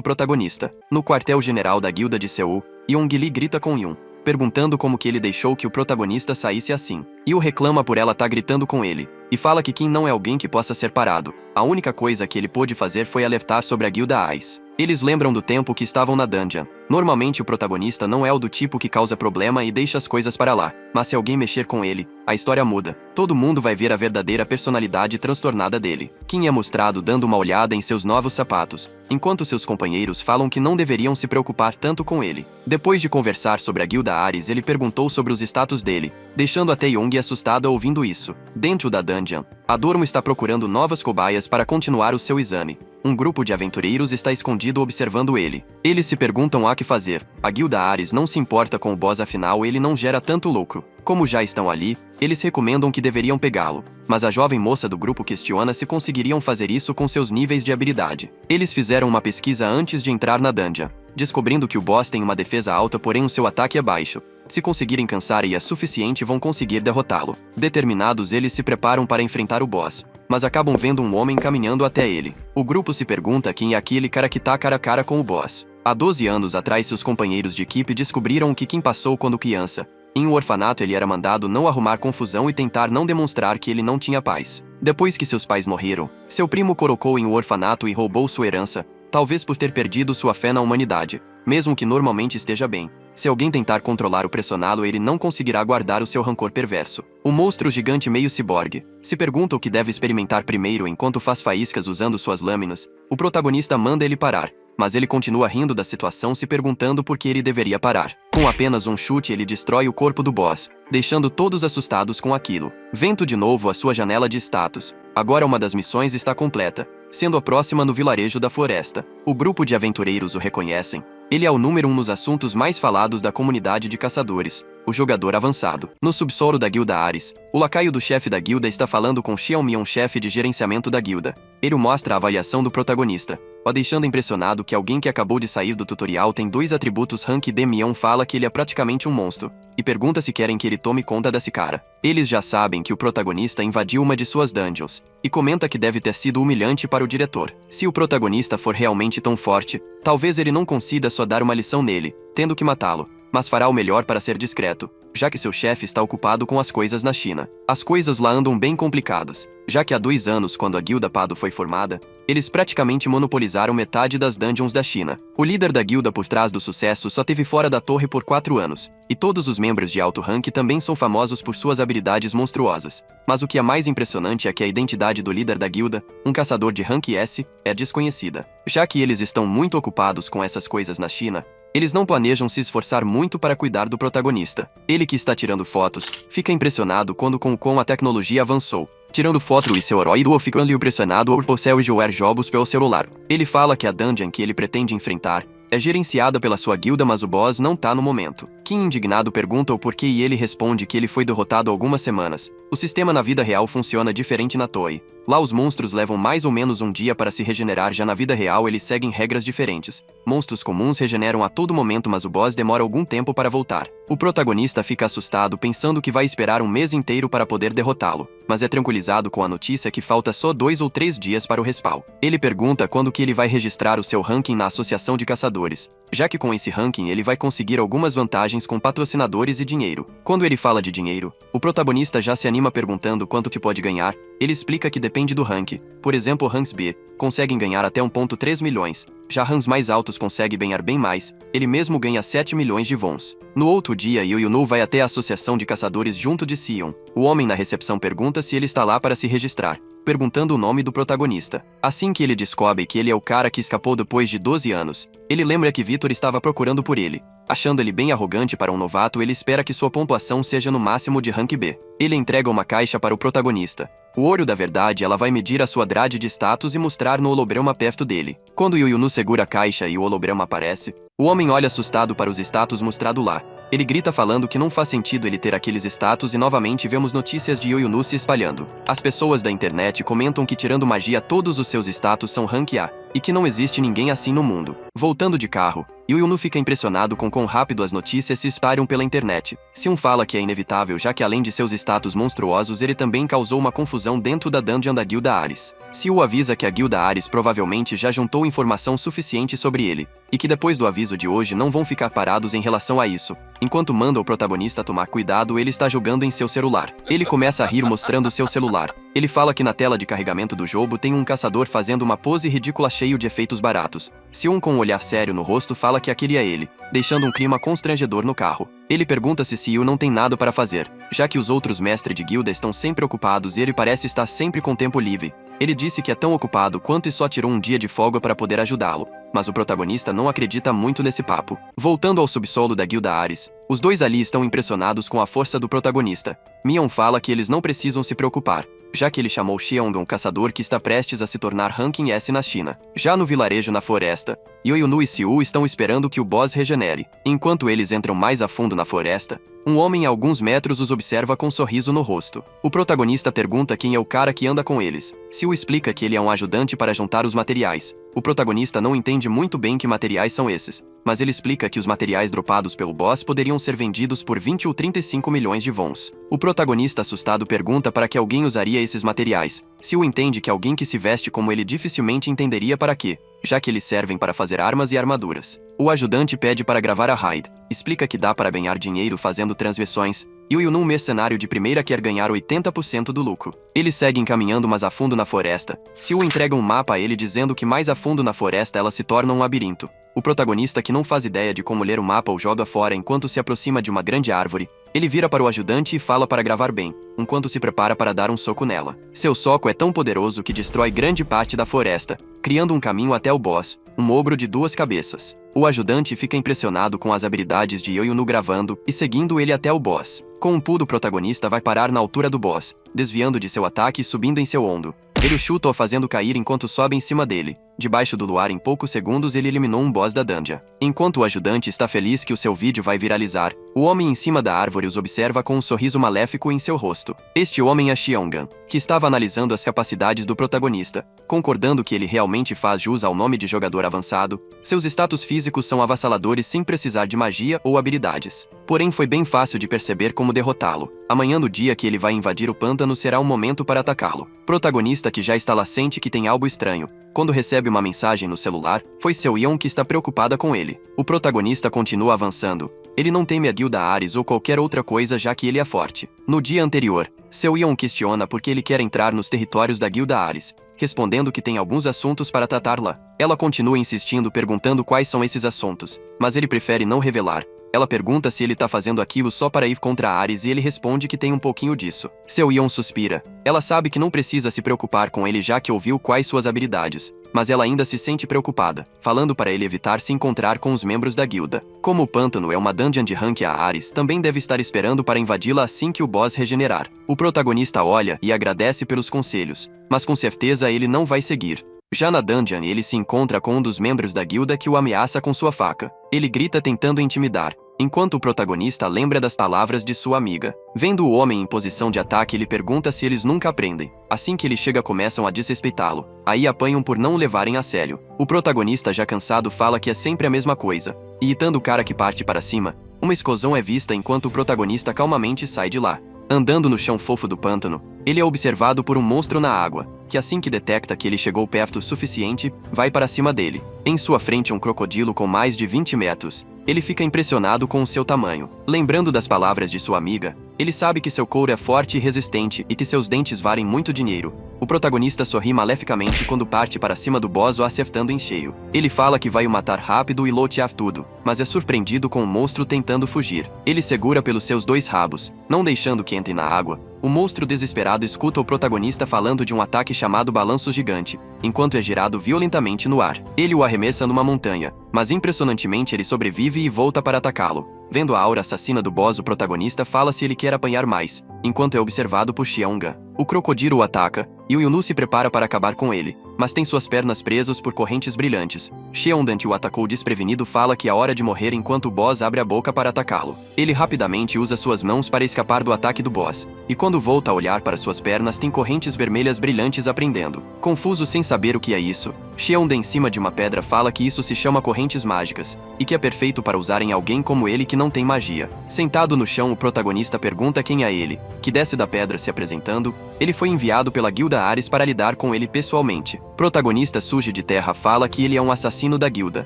protagonista. No quartel-general da guilda de Seul, Yong-Li grita com Yun, perguntando como que ele deixou que o protagonista saísse assim. Yu reclama por ela tá gritando com ele, e fala que Kim não é alguém que possa ser parado. A única coisa que ele pôde fazer foi alertar sobre a guilda Ice. Eles lembram do tempo que estavam na dungeon. Normalmente o protagonista não é o do tipo que causa problema e deixa as coisas para lá, mas se alguém mexer com ele, a história muda. Todo mundo vai ver a verdadeira personalidade transtornada dele. Kim é mostrado dando uma olhada em seus novos sapatos, enquanto seus companheiros falam que não deveriam se preocupar tanto com ele. Depois de conversar sobre a guilda Ares, ele perguntou sobre os status dele, deixando até Young assustada ouvindo isso. Dentro da dungeon, Adormo está procurando novas cobaias para continuar o seu exame. Um grupo de aventureiros está escondido observando ele. Eles se perguntam o que fazer. A guilda Ares não se importa com o boss, afinal ele não gera tanto lucro. Como já estão ali, eles recomendam que deveriam pegá-lo. Mas a jovem moça do grupo questiona se conseguiriam fazer isso com seus níveis de habilidade. Eles fizeram uma pesquisa antes de entrar na dungeon, descobrindo que o boss tem uma defesa alta, porém o seu ataque é baixo. Se conseguirem cansar e é suficiente, vão conseguir derrotá-lo. Determinados, eles se preparam para enfrentar o boss, mas acabam vendo um homem caminhando até ele. O grupo se pergunta quem é aquele cara que tá cara a cara com o boss. Há 12 anos atrás, seus companheiros de equipe descobriram o que Kim passou quando criança. Em um orfanato, ele era mandado não arrumar confusão e tentar não demonstrar que ele não tinha pais. Depois que seus pais morreram, seu primo colocou em um orfanato e roubou sua herança, talvez por ter perdido sua fé na humanidade, mesmo que normalmente esteja bem. Se alguém tentar controlar ou pressioná-lo, ele não conseguirá guardar o seu rancor perverso. O monstro gigante meio ciborgue se pergunta o que deve experimentar primeiro enquanto faz faíscas usando suas lâminas. O protagonista manda ele parar, mas ele continua rindo da situação, se perguntando por que ele deveria parar. Com apenas um chute, ele destrói o corpo do boss, deixando todos assustados com aquilo. Vento de novo a sua janela de status. Agora uma das missões está completa, sendo a próxima no vilarejo da floresta. O grupo de aventureiros o reconhecem. Ele é o número 1 nos assuntos mais falados da comunidade de caçadores, o jogador avançado. No subsolo da guilda Ares, o lacaio do chefe da guilda está falando com Xiaomion, chefe de gerenciamento da guilda. Ele mostra a avaliação do protagonista, o deixando impressionado que alguém que acabou de sair do tutorial tem 2 atributos rank D. Mion fala que ele é praticamente um monstro, e pergunta se querem que ele tome conta desse cara. Eles já sabem que o protagonista invadiu uma de suas dungeons, e comenta que deve ter sido humilhante para o diretor. Se o protagonista for realmente tão forte, talvez ele não consiga só dar uma lição nele, tendo que matá-lo, mas fará o melhor para ser discreto, já que seu chefe está ocupado com as coisas na China. As coisas lá andam bem complicadas, já que há 2 anos, quando a guilda Pado foi formada, eles praticamente monopolizaram metade das dungeons da China. O líder da guilda por trás do sucesso só teve fora da torre por 4 anos, e todos os membros de alto rank também são famosos por suas habilidades monstruosas. Mas o que é mais impressionante é que a identidade do líder da guilda, um caçador de rank S, é desconhecida. Já que eles estão muito ocupados com essas coisas na China, eles não planejam se esforçar muito para cuidar do protagonista. Ele, que está tirando fotos, fica impressionado quando com a tecnologia avançou. Tirando foto e seu herói do ficando impressionado por seu jogar jogos pelo celular. Ele fala que a dungeon que ele pretende enfrentar é gerenciada pela sua guilda, mas o boss não tá no momento. Kim, indignado, pergunta o porquê e ele responde que ele foi derrotado há algumas semanas. O sistema na vida real funciona diferente na Toei. Lá os monstros levam mais ou menos um dia para se regenerar, já na vida real eles seguem regras diferentes. Monstros comuns regeneram a todo momento, mas o boss demora algum tempo para voltar. O protagonista fica assustado pensando que vai esperar um mês inteiro para poder derrotá-lo, mas é tranquilizado com a notícia que falta só 2 ou 3 dias para o respawn. Ele pergunta quando que ele vai registrar o seu ranking na Associação de Caçadores, já que com esse ranking ele vai conseguir algumas vantagens com patrocinadores e dinheiro. Quando ele fala de dinheiro, o protagonista já se anima perguntando quanto que pode ganhar. Ele explica que depende do rank. Por exemplo, ranks B conseguem ganhar até 1,3 milhões. Já ranks mais altos conseguem ganhar bem mais. Ele mesmo ganha 7 milhões de wons. No outro dia, Yoyunu vai até a Associação de Caçadores junto de Sion. O homem na recepção pergunta se ele está lá para se registrar, perguntando o nome do protagonista. Assim que ele descobre que ele é o cara que escapou depois de 12 anos, ele lembra que Victor estava procurando por ele. Achando ele bem arrogante para um novato, ele espera que sua pontuação seja no máximo de rank B. Ele entrega uma caixa para o protagonista. O olho da verdade, ela vai medir a sua grade de status e mostrar no holograma perto dele. Quando Yoyunu segura a caixa e o holograma aparece, o homem olha assustado para os status mostrado lá. Ele grita falando que não faz sentido ele ter aqueles status e novamente vemos notícias de Yoyunu se espalhando. As pessoas da internet comentam que tirando magia todos os seus status são rank A, e que não existe ninguém assim no mundo. Voltando de carro, Yoyunu fica impressionado com quão rápido as notícias se espalham pela internet. Sion fala que é inevitável, já que além de seus status monstruosos ele também causou uma confusão dentro da dungeon da Guilda Ares. Sion avisa que a Guilda Ares provavelmente já juntou informação suficiente sobre ele, e que depois do aviso de hoje não vão ficar parados em relação a isso. Enquanto manda o protagonista tomar cuidado, ele está jogando em seu celular. Ele começa a rir mostrando seu celular. Ele fala que na tela de carregamento do jogo tem um caçador fazendo uma pose ridícula cheio de efeitos baratos. Sion, com um olhar sério no rosto, fala que aquele é ele, deixando um clima constrangedor no carro. Ele pergunta se Sion não tem nada para fazer, já que os outros mestres de guilda estão sempre ocupados e ele parece estar sempre com tempo livre. Ele disse que é tão ocupado quanto e só tirou um dia de folga para poder ajudá-lo, mas o protagonista não acredita muito nesse papo. Voltando ao subsolo da Guilda Ares, os dois ali estão impressionados com a força do protagonista. Mion fala que eles não precisam se preocupar, já que ele chamou Xiong, um caçador que está prestes a se tornar ranking S na China. Já no vilarejo na floresta, Yoyunu e Siu estão esperando que o boss regenere. Enquanto eles entram mais a fundo na floresta, um homem a alguns metros os observa com um sorriso no rosto. O protagonista pergunta quem é o cara que anda com eles. Siu explica que ele é um ajudante para juntar os materiais. O protagonista não entende muito bem que materiais são esses, mas ele explica que os materiais dropados pelo boss poderiam ser vendidos por 20 ou 35 milhões de wons. O protagonista assustado pergunta para que alguém usaria esses materiais. Siu entende que alguém que se veste como ele dificilmente entenderia para quê, já que eles servem para fazer armas e armaduras. O ajudante pede para gravar a raid, explica que dá para ganhar dinheiro fazendo transversões. Yoyunu, um mercenário de primeira, quer ganhar 80% do lucro. Eles seguem caminhando mais a fundo na floresta. Siu entrega um mapa a ele dizendo que mais a fundo na floresta ela se torna um labirinto. O protagonista, que não faz ideia de como ler o mapa, o joga fora enquanto se aproxima de uma grande árvore. Ele vira para o ajudante e fala para gravar bem, enquanto se prepara para dar um soco nela. Seu soco é tão poderoso que destrói grande parte da floresta, criando um caminho até o boss, um ogro de 2 cabeças. O ajudante fica impressionado com as habilidades de Yoyunu gravando e seguindo ele até o boss. Com um pulo, o protagonista vai parar na altura do boss, desviando de seu ataque e subindo em seu ombro. Ele o chuta, o fazendo cair enquanto sobe em cima dele. Debaixo do luar, em poucos segundos, ele eliminou um boss da dungeon. Enquanto o ajudante está feliz que o seu vídeo vai viralizar, o homem em cima da árvore os observa com um sorriso maléfico em seu rosto. Este homem é Xiongan, que estava analisando as capacidades do protagonista, concordando que ele realmente faz jus ao nome de jogador avançado. Seus status físicos são avassaladores sem precisar de magia ou habilidades. Porém, foi bem fácil de perceber como derrotá-lo. Amanhã, no dia que ele vai invadir o pântano, será um momento para atacá-lo. Protagonista, que já está lá, sente que tem algo estranho. Quando recebe uma mensagem no celular, foi Seu Yeon, que está preocupada com ele. O protagonista continua avançando. Ele não teme a Guilda Ares ou qualquer outra coisa, já que ele é forte. No dia anterior, Seu Yeon questiona por que ele quer entrar nos territórios da Guilda Ares, respondendo que tem alguns assuntos para tratar lá. Ela continua insistindo, perguntando quais são esses assuntos, mas ele prefere não revelar. Ela pergunta se ele tá fazendo aquilo só para ir contra a Ares e ele responde que tem um pouquinho disso. Seu Yeon suspira. Ela sabe que não precisa se preocupar com ele, já que ouviu quais suas habilidades, mas ela ainda se sente preocupada, falando para ele evitar se encontrar com os membros da guilda. Como o pântano é uma dungeon de rank A, Ares também deve estar esperando para invadi-la assim que o boss regenerar. O protagonista olha e agradece pelos conselhos, mas com certeza ele não vai seguir. Já na dungeon, ele se encontra com um dos membros da guilda que o ameaça com sua faca. Ele grita tentando intimidar. enquanto o protagonista lembra das palavras de sua amiga. Vendo o homem em posição de ataque, ele pergunta se eles nunca aprendem. Assim que ele chega, começam a desrespeitá-lo. Aí apanham por não o levarem a sério. O protagonista, já cansado, fala que é sempre a mesma coisa. E irritando o cara que parte para cima, uma explosão é vista enquanto o protagonista calmamente sai de lá. Andando no chão fofo do pântano, ele é observado por um monstro na água, que assim que detecta que ele chegou perto o suficiente, vai para cima dele. Em sua frente, um crocodilo com mais de 20 metros. Ele fica impressionado com o seu tamanho. Lembrando das palavras de sua amiga, ele sabe que seu couro é forte e resistente e que seus dentes valem muito dinheiro. O protagonista sorri maleficamente quando parte para cima do boss, o acertando em cheio. Ele fala que vai o matar rápido e lotear tudo, mas é surpreendido com o monstro tentando fugir. Ele segura pelos seus 2 rabos, não deixando que entre na água. O monstro desesperado escuta o protagonista falando de um ataque chamado balanço gigante, enquanto é girado violentamente no ar. Ele o arremessa numa montanha, mas impressionantemente ele sobrevive e volta para atacá-lo. Vendo a aura assassina do boss, o protagonista fala se ele quer apanhar mais, enquanto é observado por Xiaogan. O crocodilo o ataca, e o Yunu se prepara para acabar com ele, mas tem suas pernas presas por correntes brilhantes. Xiaodan, que o atacou desprevenido, fala que é hora de morrer enquanto o boss abre a boca para atacá-lo. Ele rapidamente usa suas mãos para escapar do ataque do boss, e quando volta a olhar para suas pernas, tem correntes vermelhas brilhantes aprendendo. Confuso sem saber o que é isso, Xiaodan, em cima de uma pedra, fala que isso se chama correntes mágicas, e que é perfeito para usar em alguém como ele que não tem magia. Sentado no chão, o protagonista pergunta quem é ele, que desce da pedra se apresentando. Ele foi enviado pela Guilda Ares para lidar com ele pessoalmente. Protagonista Suji de Terra fala que ele é um assassino da guilda,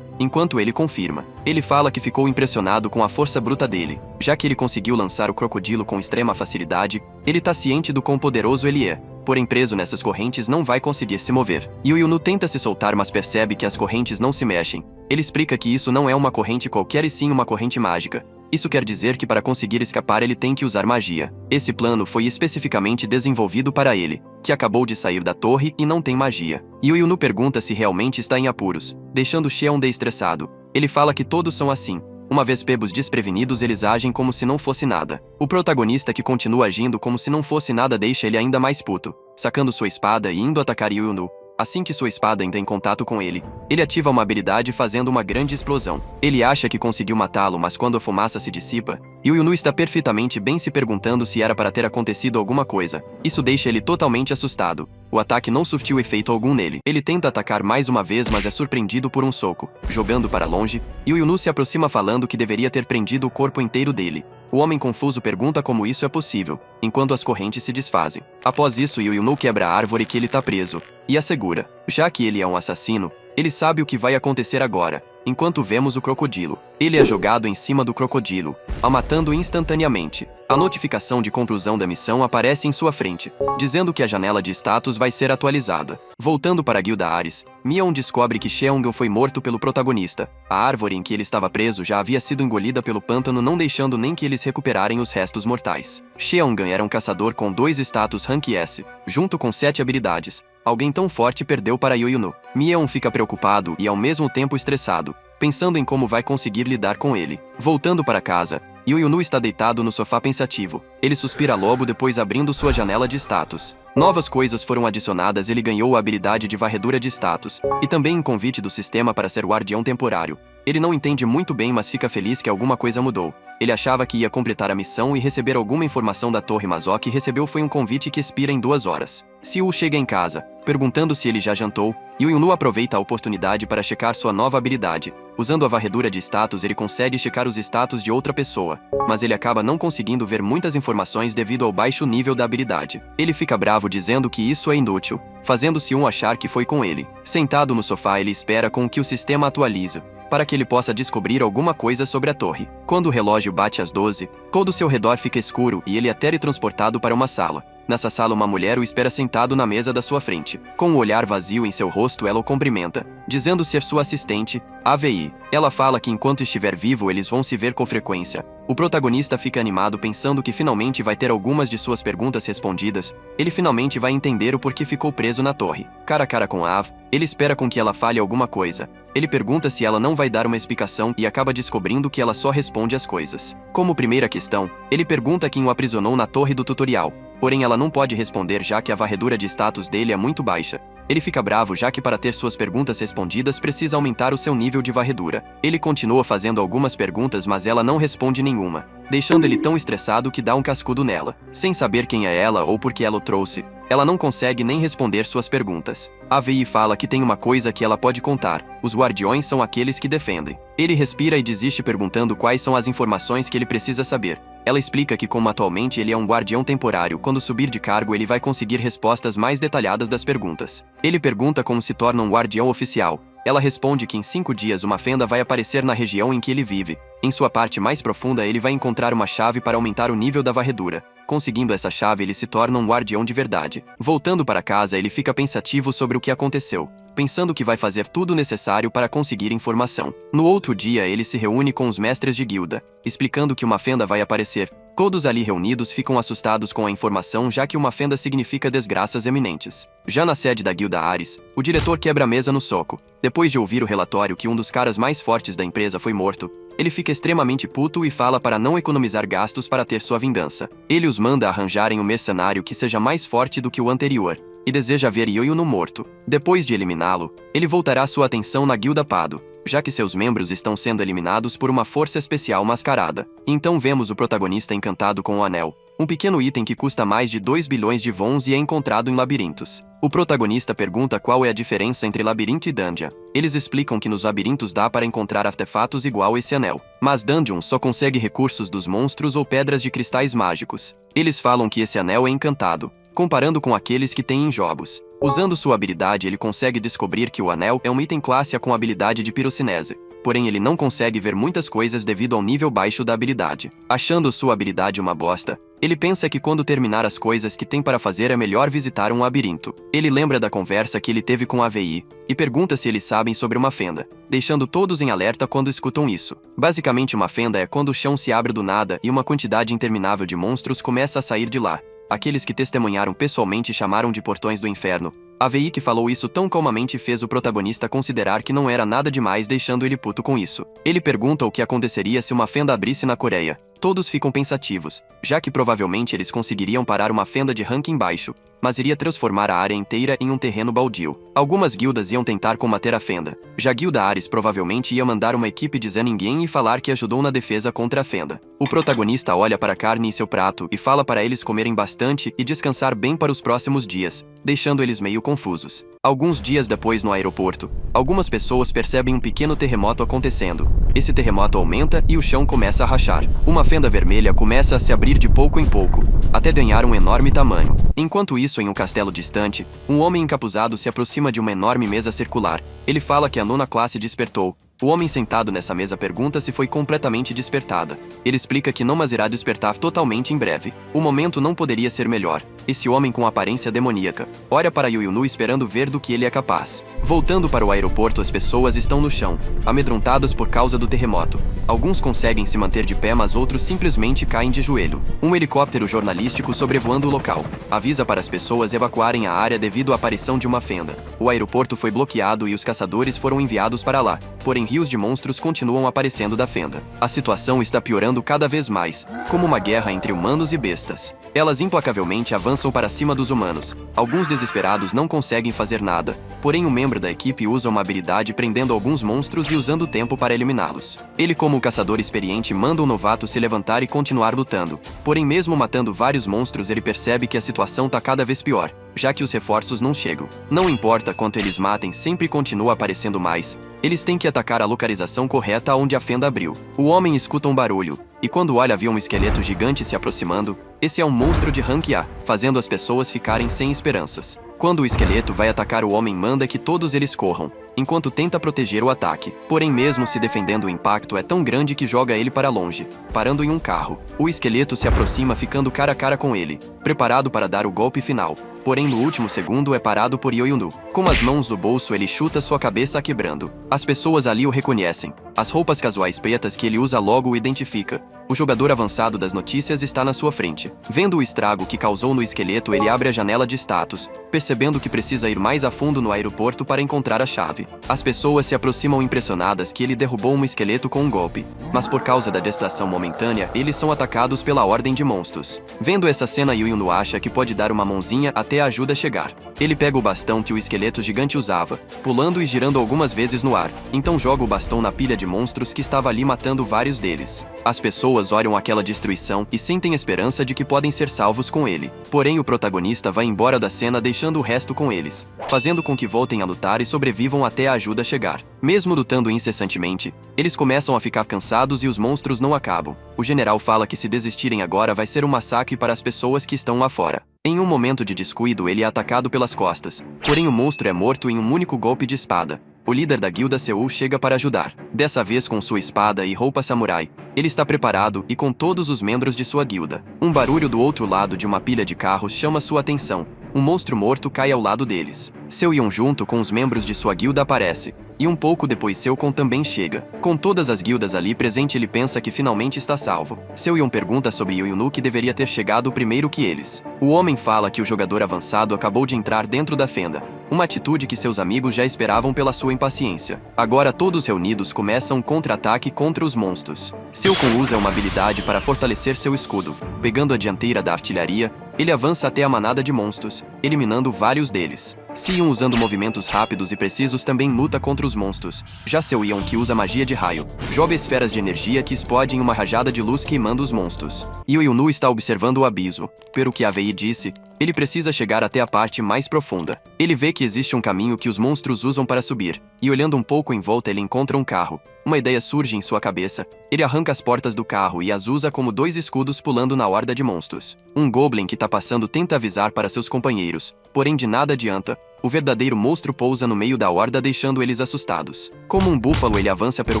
enquanto ele confirma. Ele fala que ficou impressionado com a força bruta dele, já que ele conseguiu lançar o crocodilo com extrema facilidade. Ele tá ciente do quão poderoso ele é, porém preso nessas correntes não vai conseguir se mover. E o Yunu tenta se soltar, mas percebe que as correntes não se mexem. Ele explica que isso não é uma corrente qualquer e sim uma corrente mágica. Isso quer dizer que para conseguir escapar ele tem que usar magia. Esse plano foi especificamente desenvolvido para ele, que acabou de sair da torre e não tem magia. E o Yunu pergunta se realmente está em apuros, deixando Xiaodan estressado. Ele fala que todos são assim. Uma vez pegos desprevenidos, eles agem como se não fosse nada. O protagonista, que continua agindo como se não fosse nada, deixa ele ainda mais puto, sacando sua espada e indo atacar Yunu. Assim que sua espada entra em contato com ele, ele ativa uma habilidade fazendo uma grande explosão. Ele acha que conseguiu matá-lo, mas quando a fumaça se dissipa, Yunu está perfeitamente bem, se perguntando se era para ter acontecido alguma coisa. Isso deixa ele totalmente assustado. O ataque não surtiu efeito algum nele. Ele tenta atacar mais uma vez, mas é surpreendido por um soco, jogando para longe, e o Yunu se aproxima falando que deveria ter prendido o corpo inteiro dele. O homem confuso pergunta como isso é possível, enquanto as correntes se desfazem. Após isso, Yunu quebra a árvore que ele tá preso, e assegura. Já que ele é um assassino, ele sabe o que vai acontecer agora. Enquanto vemos o crocodilo, ele é jogado em cima do crocodilo, o matando instantaneamente. A notificação de conclusão da missão aparece em sua frente, dizendo que a janela de status vai ser atualizada. Voltando para a Guilda Ares, Mion descobre que Xiaodan foi morto pelo protagonista. A árvore em que ele estava preso já havia sido engolida pelo pântano, não deixando nem que eles recuperarem os restos mortais. Xiaodan era um caçador com 2 status Rank S, junto com 7 habilidades. Alguém tão forte perdeu para Yunu. Mion fica preocupado e ao mesmo tempo estressado, pensando em como vai conseguir lidar com ele. Voltando para casa, Yunu está deitado no sofá pensativo. Ele suspira logo depois, abrindo sua janela de status. Novas coisas foram adicionadas. Ele ganhou a habilidade de varredura de status, e também um convite do sistema para ser guardião temporário. Ele não entende muito bem, mas fica feliz que alguma coisa mudou. Ele achava que ia completar a missão e receber alguma informação da torre, mas o que recebeu foi um convite que expira em 2 horas. Siu chega em casa, perguntando se ele já jantou, e o Yunu aproveita a oportunidade para checar sua nova habilidade. Usando a varredura de status, ele consegue checar os status de outra pessoa, mas ele acaba não conseguindo ver muitas informações devido ao baixo nível da habilidade. Ele fica bravo, dizendo que isso é inútil, fazendo Siu achar que foi com ele. Sentado no sofá, ele espera com que o sistema atualize, para que ele possa descobrir alguma coisa sobre a torre. Quando o relógio bate às 12, todo o seu redor fica escuro e ele é teletransportado para uma sala. Nessa sala, uma mulher o espera sentado na mesa da sua frente. Com um olhar vazio em seu rosto, ela o cumprimenta, dizendo ser sua assistente, AVI. Ela fala que enquanto estiver vivo, eles vão se ver com frequência. O protagonista fica animado, pensando que finalmente vai ter algumas de suas perguntas respondidas. Ele finalmente vai entender o porquê ficou preso na torre. Cara a cara com Av, ele espera com que ela fale alguma coisa. Ele pergunta se ela não vai dar uma explicação e acaba descobrindo que ela só responde as coisas. Como primeira questão, ele pergunta quem o aprisionou na torre do tutorial. Porém, ela não pode responder, já que a varredura de status dele é muito baixa. Ele fica bravo já que para ter suas perguntas respondidas precisa aumentar o seu nível de varredura. Ele continua fazendo algumas perguntas, mas ela não responde nenhuma, deixando ele tão estressado que dá um cascudo nela. Sem saber quem é ela ou por que ela o trouxe, ela não consegue nem responder suas perguntas. A VI fala que tem uma coisa que ela pode contar: os guardiões são aqueles que defendem. Ele respira e desiste perguntando quais são as informações que ele precisa saber. Ela explica que como atualmente ele é um guardião temporário, quando subir de cargo ele vai conseguir respostas mais detalhadas das perguntas. Ele pergunta como se torna um guardião oficial. Ela responde que em 5 dias uma fenda vai aparecer na região em que ele vive. Em sua parte mais profunda ele vai encontrar uma chave para aumentar o nível da varredura. Conseguindo essa chave ele se torna um guardião de verdade. Voltando para casa ele fica pensativo sobre o que aconteceu, pensando que vai fazer tudo necessário para conseguir informação. No outro dia ele se reúne com os mestres de guilda, explicando que uma fenda vai aparecer. Todos ali reunidos ficam assustados com a informação, já que uma fenda significa desgraças eminentes. Já na sede da guilda Ares, o diretor quebra a mesa no soco. Depois de ouvir o relatório que um dos caras mais fortes da empresa foi morto, ele fica extremamente puto e fala para não economizar gastos para ter sua vingança. Ele os manda arranjarem um mercenário que seja mais forte do que o anterior, e deseja ver Yoyo no morto. Depois de eliminá-lo, ele voltará sua atenção na guilda Pado, já que seus membros estão sendo eliminados por uma força especial mascarada. Então vemos o protagonista encantado com o anel, um pequeno item que custa mais de 2 bilhões de wons e é encontrado em labirintos. O protagonista pergunta qual é a diferença entre labirinto e dungeon. Eles explicam que nos labirintos dá para encontrar artefatos igual esse anel, mas dungeon só consegue recursos dos monstros ou pedras de cristais mágicos. Eles falam que esse anel é encantado, comparando com aqueles que tem em jogos. Usando sua habilidade ele consegue descobrir que o anel é um item classe com habilidade de pirocinese, porém ele não consegue ver muitas coisas devido ao nível baixo da habilidade. Achando sua habilidade uma bosta, ele pensa que quando terminar as coisas que tem para fazer é melhor visitar um labirinto. Ele lembra da conversa que ele teve com a VI, e pergunta se eles sabem sobre uma fenda, deixando todos em alerta quando escutam isso. Basicamente uma fenda é quando o chão se abre do nada e uma quantidade interminável de monstros começa a sair de lá. Aqueles que testemunharam pessoalmente chamaram de portões do inferno. A VI que falou isso tão calmamente fez o protagonista considerar que não era nada demais, deixando ele puto com isso. Ele pergunta o que aconteceria se uma fenda abrisse na Coreia. Todos ficam pensativos, já que provavelmente eles conseguiriam parar uma fenda de ranking baixo, mas iria transformar a área inteira em um terreno baldio. Algumas guildas iam tentar combater a fenda. Já a guilda Ares provavelmente ia mandar uma equipe de Zeningen e falar que ajudou na defesa contra a fenda. O protagonista olha para a carne em seu prato e fala para eles comerem bastante e descansar bem para os próximos dias, deixando eles meio confusos. Alguns dias depois no aeroporto, algumas pessoas percebem um pequeno terremoto acontecendo. Esse terremoto aumenta e o chão começa a rachar. Uma fenda vermelha começa a se abrir de pouco em pouco, até ganhar um enorme tamanho. Enquanto isso, em um castelo distante, um homem encapuzado se aproxima de uma enorme mesa circular. Ele fala que a nona classe despertou. O homem sentado nessa mesa pergunta se foi completamente despertada. Ele explica que não, mas irá despertar totalmente em breve. O momento não poderia ser melhor. Esse homem com aparência demoníaca olha para Yoyunu esperando ver do que ele é capaz. Voltando para o aeroporto, as pessoas estão no chão, amedrontadas por causa do terremoto. Alguns conseguem se manter de pé, mas outros simplesmente caem de joelho. Um helicóptero jornalístico sobrevoando o local avisa para as pessoas evacuarem a área devido à aparição de uma fenda. O aeroporto foi bloqueado e os caçadores foram enviados para lá, porém rios de monstros continuam aparecendo da fenda. A situação está piorando cada vez mais, como uma guerra entre humanos e bestas. Elas implacavelmente avançam para cima dos humanos. Alguns desesperados não conseguem fazer nada, porém um membro da equipe usa uma habilidade prendendo alguns monstros e usando tempo para eliminá-los. Ele, como caçador experiente, manda um novato se levantar e continuar lutando. Porém, mesmo matando vários monstros, ele percebe que a situação tá cada vez pior, já que os reforços não chegam. Não importa quanto eles matem, sempre continua aparecendo mais. Eles têm que atacar a localização correta onde a fenda abriu. O homem escuta um barulho, e quando olha vê um esqueleto gigante se aproximando. Esse é um monstro de rank A, fazendo as pessoas ficarem sem esperanças. Quando o esqueleto vai atacar, o homem manda que todos eles corram, enquanto tenta proteger o ataque. Porém, mesmo se defendendo, o impacto é tão grande que joga ele para longe, parando em um carro. O esqueleto se aproxima, ficando cara a cara com ele, preparado para dar o golpe final. Porém, no último segundo é parado por Yoyunu. Com as mãos no bolso, ele chuta sua cabeça quebrando. As pessoas ali o reconhecem. As roupas casuais pretas que ele usa logo o identifica. O jogador avançado das notícias está na sua frente. Vendo o estrago que causou no esqueleto, ele abre a janela de status, percebendo que precisa ir mais a fundo no aeroporto para encontrar a chave. As pessoas se aproximam impressionadas que ele derrubou um esqueleto com um golpe, mas por causa da distração momentânea, eles são atacados pela Ordem de Monstros. Vendo essa cena, Yuno acha que pode dar uma mãozinha até a ajuda chegar. Ele pega o bastão que o esqueleto gigante usava, pulando e girando algumas vezes no ar, então joga o bastão na pilha de monstros que estava ali, matando vários deles. As pessoas olham aquela destruição e sentem esperança de que podem ser salvos com ele. Porém, o protagonista vai embora da cena, deixando o resto com eles, fazendo com que voltem a lutar e sobrevivam até a ajuda chegar. Mesmo lutando incessantemente, eles começam a ficar cansados e os monstros não acabam. O general fala que se desistirem agora vai ser um massacre para as pessoas que estão lá fora. Em um momento de descuido, ele é atacado pelas costas. Porém, o monstro é morto em um único golpe de espada. O líder da guilda Seul chega para ajudar, dessa vez com sua espada e roupa samurai. Ele está preparado e com todos os membros de sua guilda. Um barulho do outro lado de uma pilha de carros chama sua atenção. Um monstro morto cai ao lado deles. Seo-yeon, junto com os membros de sua guilda, aparece. E um pouco depois Seokon também chega. Com todas as guildas ali presente, ele pensa que finalmente está salvo. Seo-yeon pergunta sobre Yuno, que deveria ter chegado primeiro que eles. O homem fala que o jogador avançado acabou de entrar dentro da fenda. Uma atitude que seus amigos já esperavam pela sua impaciência. Agora todos reunidos começam um contra-ataque contra os monstros. Seokon usa uma habilidade para fortalecer seu escudo. Pegando a dianteira da artilharia, ele avança até a manada de monstros, eliminando vários deles. Sion, usando movimentos rápidos e precisos, também luta contra os monstros. Já Seo-yeon, que usa magia de raio, joga esferas de energia que explodem em uma rajada de luz, queimando os monstros. Yuno está observando o abismo. Pelo que Avei disse, ele precisa chegar até a parte mais profunda. Ele vê que existe um caminho que os monstros usam para subir, e olhando um pouco em volta, ele encontra um carro. Uma ideia surge em sua cabeça. Ele arranca as portas do carro e as usa como dois escudos, pulando na horda de monstros. Um goblin que está passando tenta avisar para seus companheiros, porém de nada adianta. O verdadeiro monstro pousa no meio da horda, deixando eles assustados. Como um búfalo, ele avança pelo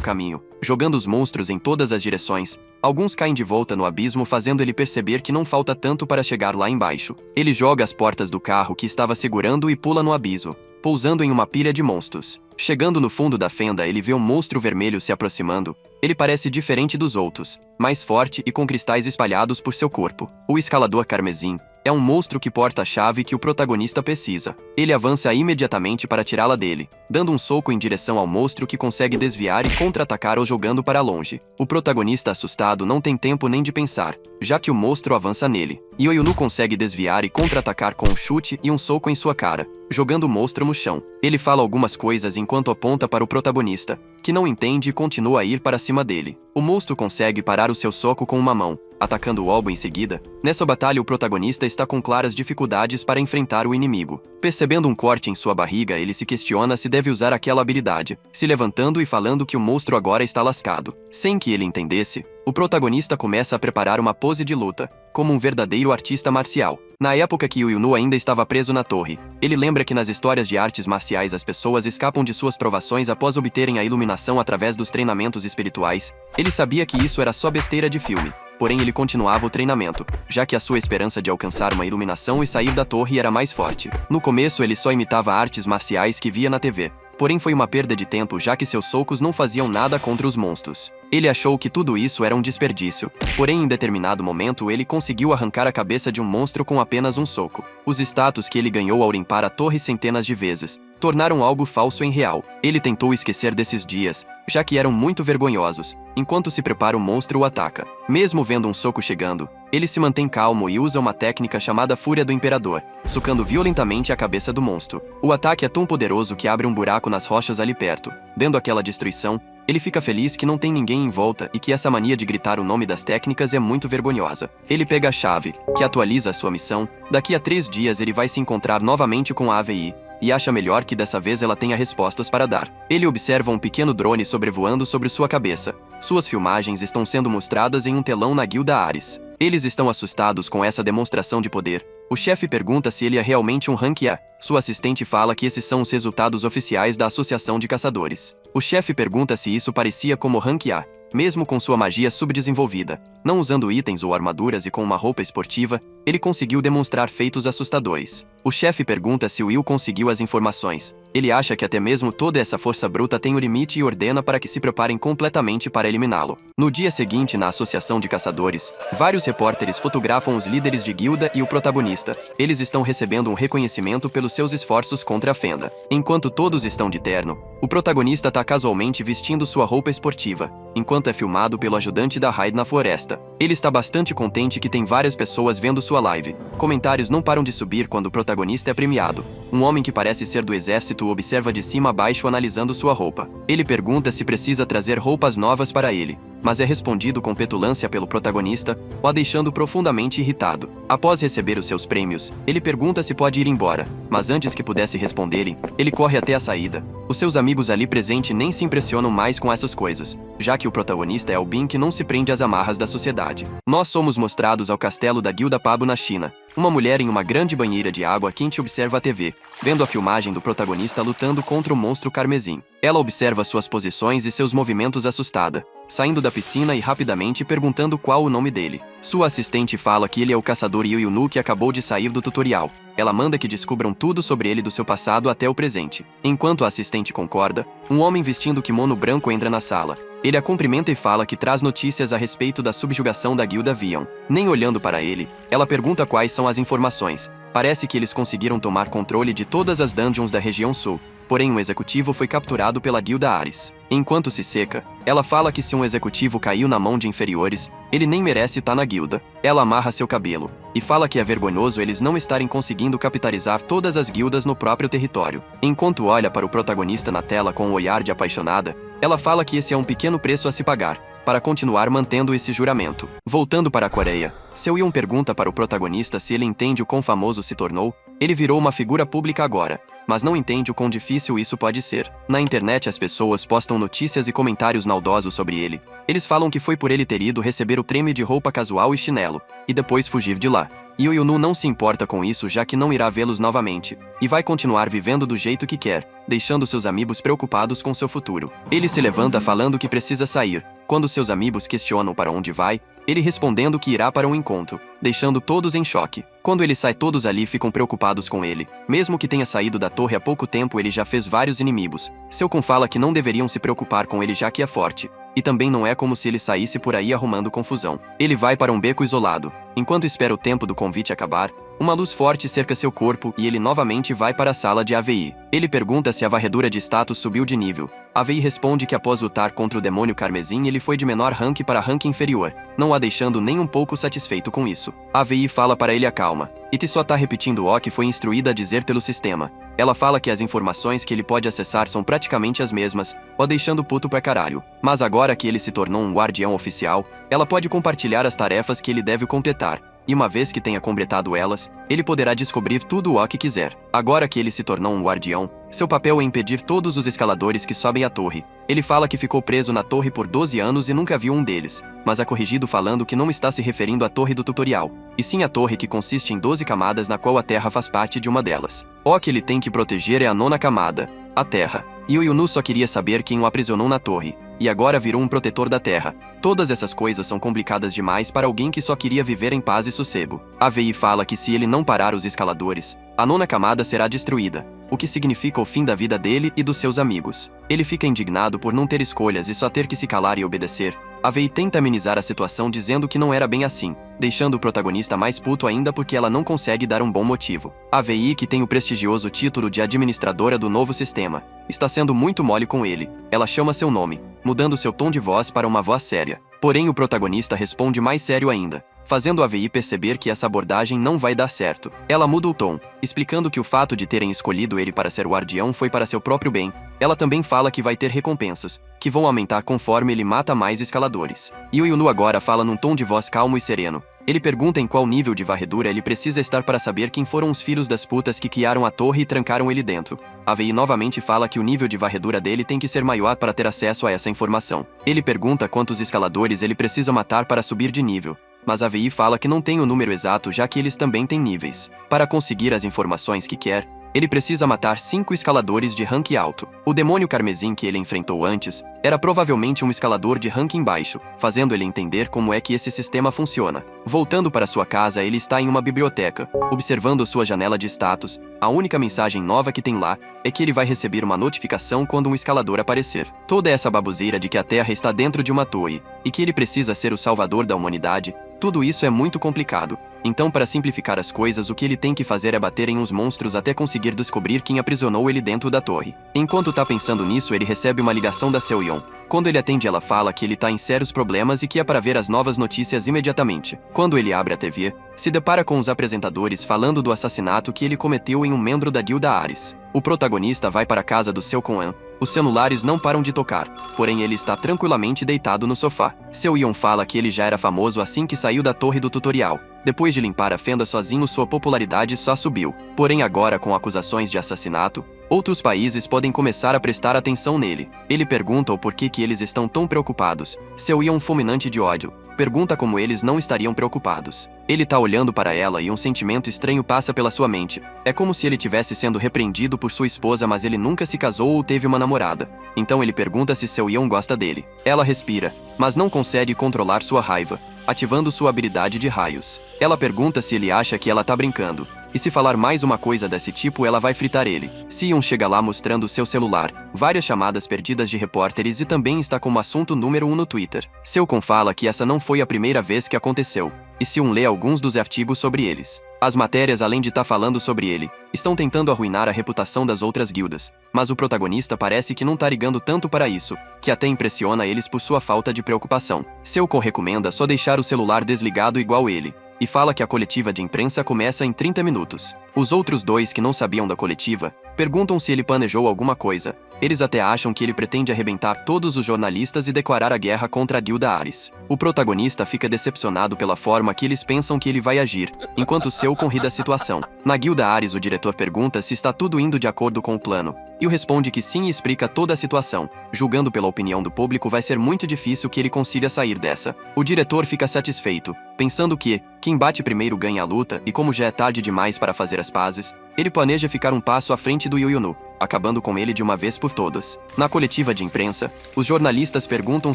caminho, jogando os monstros em todas as direções. Alguns caem de volta no abismo, fazendo ele perceber que não falta tanto para chegar lá embaixo. Ele joga as portas do carro que estava segurando e pula no abismo, pousando em uma pilha de monstros. Chegando no fundo da fenda, ele vê um monstro vermelho se aproximando. Ele parece diferente dos outros, mais forte e com cristais espalhados por seu corpo. O escalador carmesim é um monstro que porta a chave que o protagonista precisa. Ele avança imediatamente para tirá-la dele, dando um soco em direção ao monstro, que consegue desviar e contra-atacar o jogando para longe. O protagonista, assustado, não tem tempo nem de pensar, já que o monstro avança nele. Yuno consegue desviar e contra-atacar com um chute e um soco em sua cara, jogando o monstro no chão. Ele fala algumas coisas enquanto aponta para o protagonista, que não entende e continua a ir para cima dele. O monstro consegue parar o seu soco com uma mão, atacando o albo em seguida. Nessa batalha, o protagonista está com claras dificuldades para enfrentar o inimigo. Percebendo um corte em sua barriga, ele se questiona se deve usar aquela habilidade, se levantando e falando que o monstro agora está lascado. Sem que ele entendesse, o protagonista começa a preparar uma pose de luta, como um verdadeiro artista marcial. Na época que Yuno ainda estava preso na torre, ele lembra que nas histórias de artes marciais as pessoas escapam de suas provações após obterem a iluminação através dos treinamentos espirituais. Ele sabia que isso era só besteira de filme. Porém, ele continuava o treinamento, já que a sua esperança de alcançar uma iluminação e sair da torre era mais forte. No começo, ele só imitava artes marciais que via na TV. Porém, foi uma perda de tempo, já que seus socos não faziam nada contra os monstros. Ele achou que tudo isso era um desperdício. Porém, em determinado momento, ele conseguiu arrancar a cabeça de um monstro com apenas um soco. Os status que ele ganhou ao limpar a torre centenas de vezes tornaram algo falso em real. Ele tentou esquecer desses dias, já que eram muito vergonhosos. Enquanto se prepara, o monstro o ataca. Mesmo vendo um soco chegando, ele se mantém calmo e usa uma técnica chamada Fúria do Imperador, socando violentamente a cabeça do monstro. O ataque é tão poderoso que abre um buraco nas rochas ali perto, dando aquela destruição. Ele fica feliz que não tem ninguém em volta e que essa mania de gritar o nome das técnicas é muito vergonhosa. Ele pega a chave, que atualiza a sua missão. Daqui a 3 dias ele vai se encontrar novamente com a Avei, e acha melhor que dessa vez ela tenha respostas para dar. Ele observa um pequeno drone sobrevoando sobre sua cabeça. Suas filmagens estão sendo mostradas em um telão na guilda Ares. Eles estão assustados com essa demonstração de poder. O chefe pergunta se ele é realmente um Rank A. Sua assistente fala que esses são os resultados oficiais da Associação de Caçadores. O chefe pergunta se isso parecia como Rank A, mesmo com sua magia subdesenvolvida. Não usando itens ou armaduras e com uma roupa esportiva, ele conseguiu demonstrar feitos assustadores. O chefe pergunta se Will conseguiu as informações. Ele acha que até mesmo toda essa força bruta tem um limite e ordena para que se preparem completamente para eliminá-lo. No dia seguinte, na Associação de Caçadores, vários repórteres fotografam os líderes de guilda e o protagonista. Eles estão recebendo um reconhecimento pelos seus esforços contra a Fenda. Enquanto todos estão de terno, o protagonista está casualmente vestindo sua roupa esportiva, enquanto é filmado pelo ajudante da Hyde na floresta. Ele está bastante contente que tem várias pessoas vendo sua live. Comentários não param de subir quando o protagonista é premiado. Um homem que parece ser do exército o observa de cima a baixo analisando sua roupa. Ele pergunta se precisa trazer roupas novas para ele, mas é respondido com petulância pelo protagonista, o deixando profundamente irritado. Após receber os seus prêmios, ele pergunta se pode ir embora, mas antes que pudesse responderem, ele corre até a saída. Os seus amigos ali presentes nem se impressionam mais com essas coisas, já que o protagonista é Albin que não se prende às amarras da sociedade. Nós somos mostrados ao castelo da Guilda Pabo na China. Uma mulher em uma grande banheira de água quente observa a TV, vendo a filmagem do protagonista lutando contra o monstro carmesim. Ela observa suas posições e seus movimentos assustada, saindo da piscina e rapidamente perguntando qual o nome dele. Sua assistente fala que ele é o caçador Yu Yunu que acabou de sair do tutorial. Ela manda que descubram tudo sobre ele do seu passado até o presente. Enquanto a assistente concorda, um homem vestindo kimono branco entra na sala. Ele a cumprimenta e fala que traz notícias a respeito da subjugação da guilda Vion. Nem olhando para ele, ela pergunta quais são as informações. Parece que eles conseguiram tomar controle de todas as dungeons da região sul, porém um executivo foi capturado pela guilda Ares. Enquanto se seca, ela fala que se um executivo caiu na mão de inferiores, ele nem merece estar na guilda. Ela amarra seu cabelo e fala que é vergonhoso eles não estarem conseguindo capitalizar todas as guildas no próprio território. Enquanto olha para o protagonista na tela com um olhar de apaixonada, ela fala que esse é um pequeno preço a se pagar para continuar mantendo esse juramento. Voltando para a Coreia, Seo Yun pergunta para o protagonista se ele entende o quão famoso se tornou. Ele virou uma figura pública agora, mas não entende o quão difícil isso pode ser. Na internet as pessoas postam notícias e comentários maldosos sobre ele. Eles falam que foi por ele ter ido receber o prêmio de roupa casual e chinelo, e depois fugir de lá. Yu Yunu não se importa com isso já que não irá vê-los novamente, e vai continuar vivendo do jeito que quer, deixando seus amigos preocupados com seu futuro. Ele se levanta falando que precisa sair. Quando seus amigos questionam para onde vai, ele respondendo que irá para um encontro, deixando todos em choque. Quando ele sai, todos ali ficam preocupados com ele. Mesmo que tenha saído da torre há pouco tempo, ele já fez vários inimigos. Seokun fala que não deveriam se preocupar com ele já que é forte. E também não é como se ele saísse por aí arrumando confusão. Ele vai para um beco isolado. Enquanto espera o tempo do convite acabar, uma luz forte cerca seu corpo e ele novamente vai para a sala de AVI. Ele pergunta se a varredura de status subiu de nível. AVI responde que após lutar contra o demônio carmesim ele foi de menor rank para rank inferior, não a deixando nem um pouco satisfeito com isso. AVI fala para ele acalma. Iti só tá repetindo o que foi instruída a dizer pelo sistema. Ela fala que as informações que ele pode acessar são praticamente as mesmas, o deixando puto pra caralho. Mas agora que ele se tornou um guardião oficial, ela pode compartilhar as tarefas que ele deve completar. E uma vez que tenha completado elas, ele poderá descobrir tudo o que quiser. Agora que ele se tornou um guardião, seu papel é impedir todos os escaladores que sobem a torre. Ele fala que ficou preso na torre por 12 anos e nunca viu um deles, mas é corrigido falando que não está se referindo à torre do tutorial, e sim à torre que consiste em 12 camadas na qual a terra faz parte de uma delas. O que ele tem que proteger é a 9ª camada, a terra. E o Yunu só queria saber quem o aprisionou na torre, e agora virou um protetor da terra. Todas essas coisas são complicadas demais para alguém que só queria viver em paz e sossego. A VI fala que se ele não parar os escaladores, a 9ª camada será destruída, o que significa o fim da vida dele e dos seus amigos. Ele fica indignado por não ter escolhas e só ter que se calar e obedecer. A VI tenta amenizar a situação dizendo que não era bem assim, deixando o protagonista mais puto ainda porque ela não consegue dar um bom motivo. A VI, que tem o prestigioso título de administradora do novo sistema, está sendo muito mole com ele. Ela chama seu nome, mudando seu tom de voz para uma voz séria. Porém o protagonista responde mais sério ainda, fazendo a VI perceber que essa abordagem não vai dar certo. Ela muda o tom, explicando que o fato de terem escolhido ele para ser o guardião foi para seu próprio bem. Ela também fala que vai ter recompensas, que vão aumentar conforme ele mata mais escaladores. E o Yunu agora fala num tom de voz calmo e sereno. Ele pergunta em qual nível de varredura ele precisa estar para saber quem foram os filhos das putas que criaram a torre e trancaram ele dentro. A VI novamente fala que o nível de varredura dele tem que ser maior para ter acesso a essa informação. Ele pergunta quantos escaladores ele precisa matar para subir de nível, mas a VI fala que não tem o número exato já que eles também têm níveis. Para conseguir as informações que quer, Ele precisa matar 5 escaladores de rank alto. O demônio carmesim que ele enfrentou antes era provavelmente um escalador de ranking baixo, fazendo ele entender como é que esse sistema funciona. Voltando para sua casa, ele está em uma biblioteca, observando sua janela de status. A única mensagem nova que tem lá é que ele vai receber uma notificação quando um escalador aparecer. Toda essa baboseira de que a Terra está dentro de uma torre e que ele precisa ser o salvador da humanidade, tudo isso é muito complicado. Então, para simplificar as coisas, o que ele tem que fazer é bater em uns monstros até conseguir descobrir quem aprisionou ele dentro da torre. Enquanto tá pensando nisso, ele recebe uma ligação da Seo-yeon. Quando ele atende, ela fala que ele tá em sérios problemas e que é para ver as novas notícias imediatamente. Quando ele abre a TV, se depara com os apresentadores falando do assassinato que ele cometeu em um membro da guilda Ares. O protagonista vai para a casa do Seo Kwon-an. Os celulares não param de tocar, porém ele está tranquilamente deitado no sofá. Seo-yeon fala que ele já era famoso assim que saiu da torre do tutorial. Depois de limpar a fenda sozinho, sua popularidade só subiu. Porém agora, com acusações de assassinato, outros países podem começar a prestar atenção nele. Ele pergunta o porquê que eles estão tão preocupados. Seo-yeon, fulminante de ódio, pergunta como eles não estariam preocupados. Ele tá olhando para ela e um sentimento estranho passa pela sua mente. É como se ele tivesse sendo repreendido por sua esposa, mas ele nunca se casou ou teve uma namorada. Então ele pergunta se Seo-yeon gosta dele. Ela respira, mas não consegue controlar sua raiva, ativando sua habilidade de raios. Ela pergunta se ele acha que ela tá brincando. E se falar mais uma coisa desse tipo, ela vai fritar ele. Seon chega lá mostrando seu celular, várias chamadas perdidas de repórteres e também está como assunto número 1 no Twitter. Seokon fala que essa não foi a primeira vez que aconteceu, e Seon lê alguns dos artigos sobre eles. As matérias, além de estar falando sobre ele, estão tentando arruinar a reputação das outras guildas, mas o protagonista parece que não tá ligando tanto para isso, que até impressiona eles por sua falta de preocupação. Seokon recomenda só deixar o celular desligado igual ele, e fala que a coletiva de imprensa começa em 30 minutos. Os outros dois que não sabiam da coletiva perguntam se ele planejou alguma coisa. Eles até acham que ele pretende arrebentar todos os jornalistas e declarar a guerra contra a guilda Ares. O protagonista fica decepcionado pela forma que eles pensam que ele vai agir, enquanto Seokon ri da situação. Na guilda Ares, o diretor pergunta se está tudo indo de acordo com o plano, e o responde que sim e explica toda a situação. Julgando pela opinião do público, vai ser muito difícil que ele consiga sair dessa. O diretor fica satisfeito, pensando que quem bate primeiro ganha a luta, e como já é tarde demais para fazer as pazes, ele planeja ficar um passo à frente do Yoyonu, acabando com ele de uma vez por todas. Na coletiva de imprensa, os jornalistas perguntam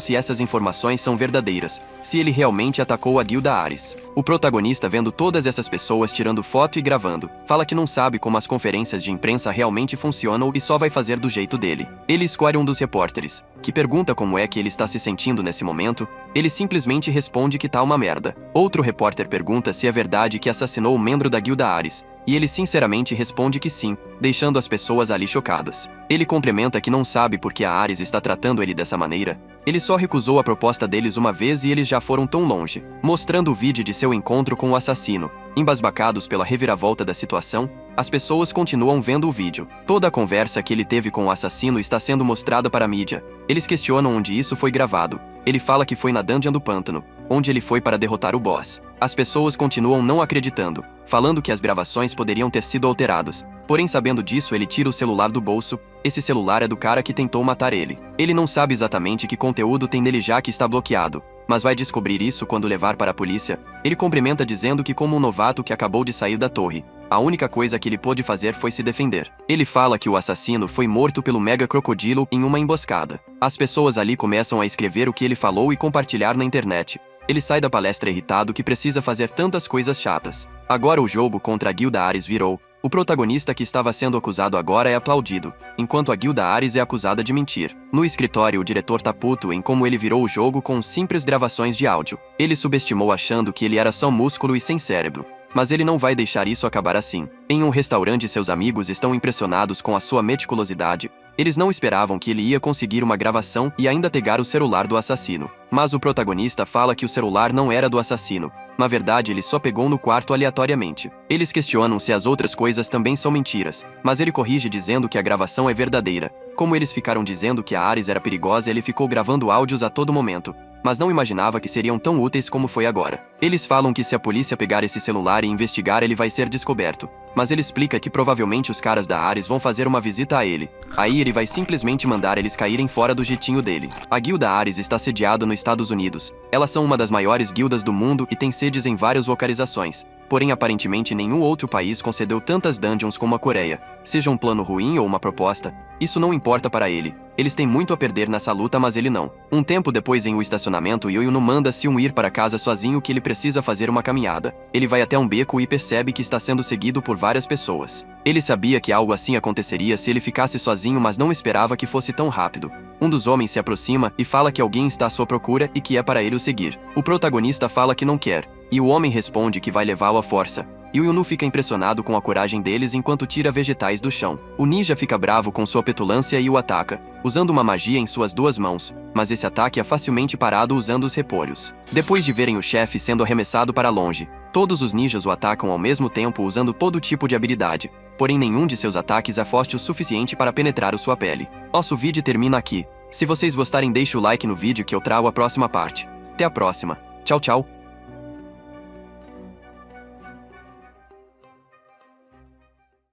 se essas informações são verdadeiras, se ele realmente atacou a guilda Ares. O protagonista, vendo todas essas pessoas tirando foto e gravando, fala que não sabe como as conferências de imprensa realmente funcionam e só vai fazer do jeito dele. Ele escolhe um dos repórteres, que pergunta como é que ele está se sentindo nesse momento. Ele simplesmente responde que tá uma merda. Outro repórter pergunta se é verdade que assassinou um membro da guilda Ares, e ele sinceramente responde que sim, deixando as pessoas ali chocadas. Ele complementa que não sabe por que a Ares está tratando ele dessa maneira. Ele só recusou a proposta deles uma vez e eles já foram tão longe, mostrando o vídeo de seu encontro com o assassino. Embasbacados pela reviravolta da situação, as pessoas continuam vendo o vídeo. Toda a conversa que ele teve com o assassino está sendo mostrada para a mídia. Eles questionam onde isso foi gravado. Ele fala que foi na Dungeon do Pântano, onde ele foi para derrotar o boss. As pessoas continuam não acreditando, falando que as gravações poderiam ter sido alteradas. Porém, sabendo disso, ele tira o celular do bolso. Esse celular é do cara que tentou matar ele. Ele não sabe exatamente que conteúdo tem nele, já que está bloqueado, mas vai descobrir isso quando levar para a polícia. Ele cumprimenta dizendo que, como um novato que acabou de sair da torre, a única coisa que ele pôde fazer foi se defender. Ele fala que o assassino foi morto pelo Mega Crocodilo em uma emboscada. As pessoas ali começam a escrever o que ele falou e compartilhar na internet. Ele sai da palestra irritado que precisa fazer tantas coisas chatas. Agora o jogo contra a guilda Ares virou. O protagonista que estava sendo acusado agora é aplaudido, enquanto a guilda Ares é acusada de mentir. No escritório, o diretor tá puto em como ele virou o jogo com simples gravações de áudio. Ele subestimou achando que ele era só músculo e sem cérebro. Mas ele não vai deixar isso acabar assim. Em um restaurante, seus amigos estão impressionados com a sua meticulosidade. Eles não esperavam que ele ia conseguir uma gravação e ainda pegar o celular do assassino. Mas o protagonista fala que o celular não era do assassino. Na verdade, ele só pegou no quarto aleatoriamente. Eles questionam se as outras coisas também são mentiras, mas ele corrige dizendo que a gravação é verdadeira. Como eles ficaram dizendo que a Ares era perigosa, ele ficou gravando áudios a todo momento, mas não imaginava que seriam tão úteis como foi agora. Eles falam que se a polícia pegar esse celular e investigar, ele vai ser descoberto. Mas ele explica que provavelmente os caras da Ares vão fazer uma visita a ele. Aí ele vai simplesmente mandar eles caírem fora do jeitinho dele. A guilda Ares está sediada nos Estados Unidos. Elas são uma das maiores guildas do mundo e tem sedes em várias localizações. porém aparentemente nenhum outro país concedeu tantas dungeons como a Coreia. Seja um plano ruim ou uma proposta, isso não importa para ele. Eles têm muito a perder nessa luta, mas ele não. Um tempo depois, em um estacionamento, Yoyuno manda Seung ir para casa sozinho, que ele precisa fazer uma caminhada. Ele vai até um beco e percebe que está sendo seguido por várias pessoas. Ele sabia que algo assim aconteceria se ele ficasse sozinho, mas não esperava que fosse tão rápido. Um dos homens se aproxima e fala que alguém está à sua procura e que é para ele o seguir. O protagonista fala que não quer, e o homem responde que vai levá-lo à força. Yoyuno fica impressionado com a coragem deles enquanto tira vegetais do chão. O ninja fica bravo com sua petulância e o ataca, usando uma magia em suas duas mãos, mas esse ataque é facilmente parado usando os repolhos. Depois de verem o chefe sendo arremessado para longe, todos os ninjas o atacam ao mesmo tempo usando todo tipo de habilidade, porém nenhum de seus ataques é forte o suficiente para penetrar sua pele. Nosso vídeo termina aqui. Se vocês gostarem, deixe o like no vídeo que eu trago a próxima parte. Até a próxima. Tchau, tchau.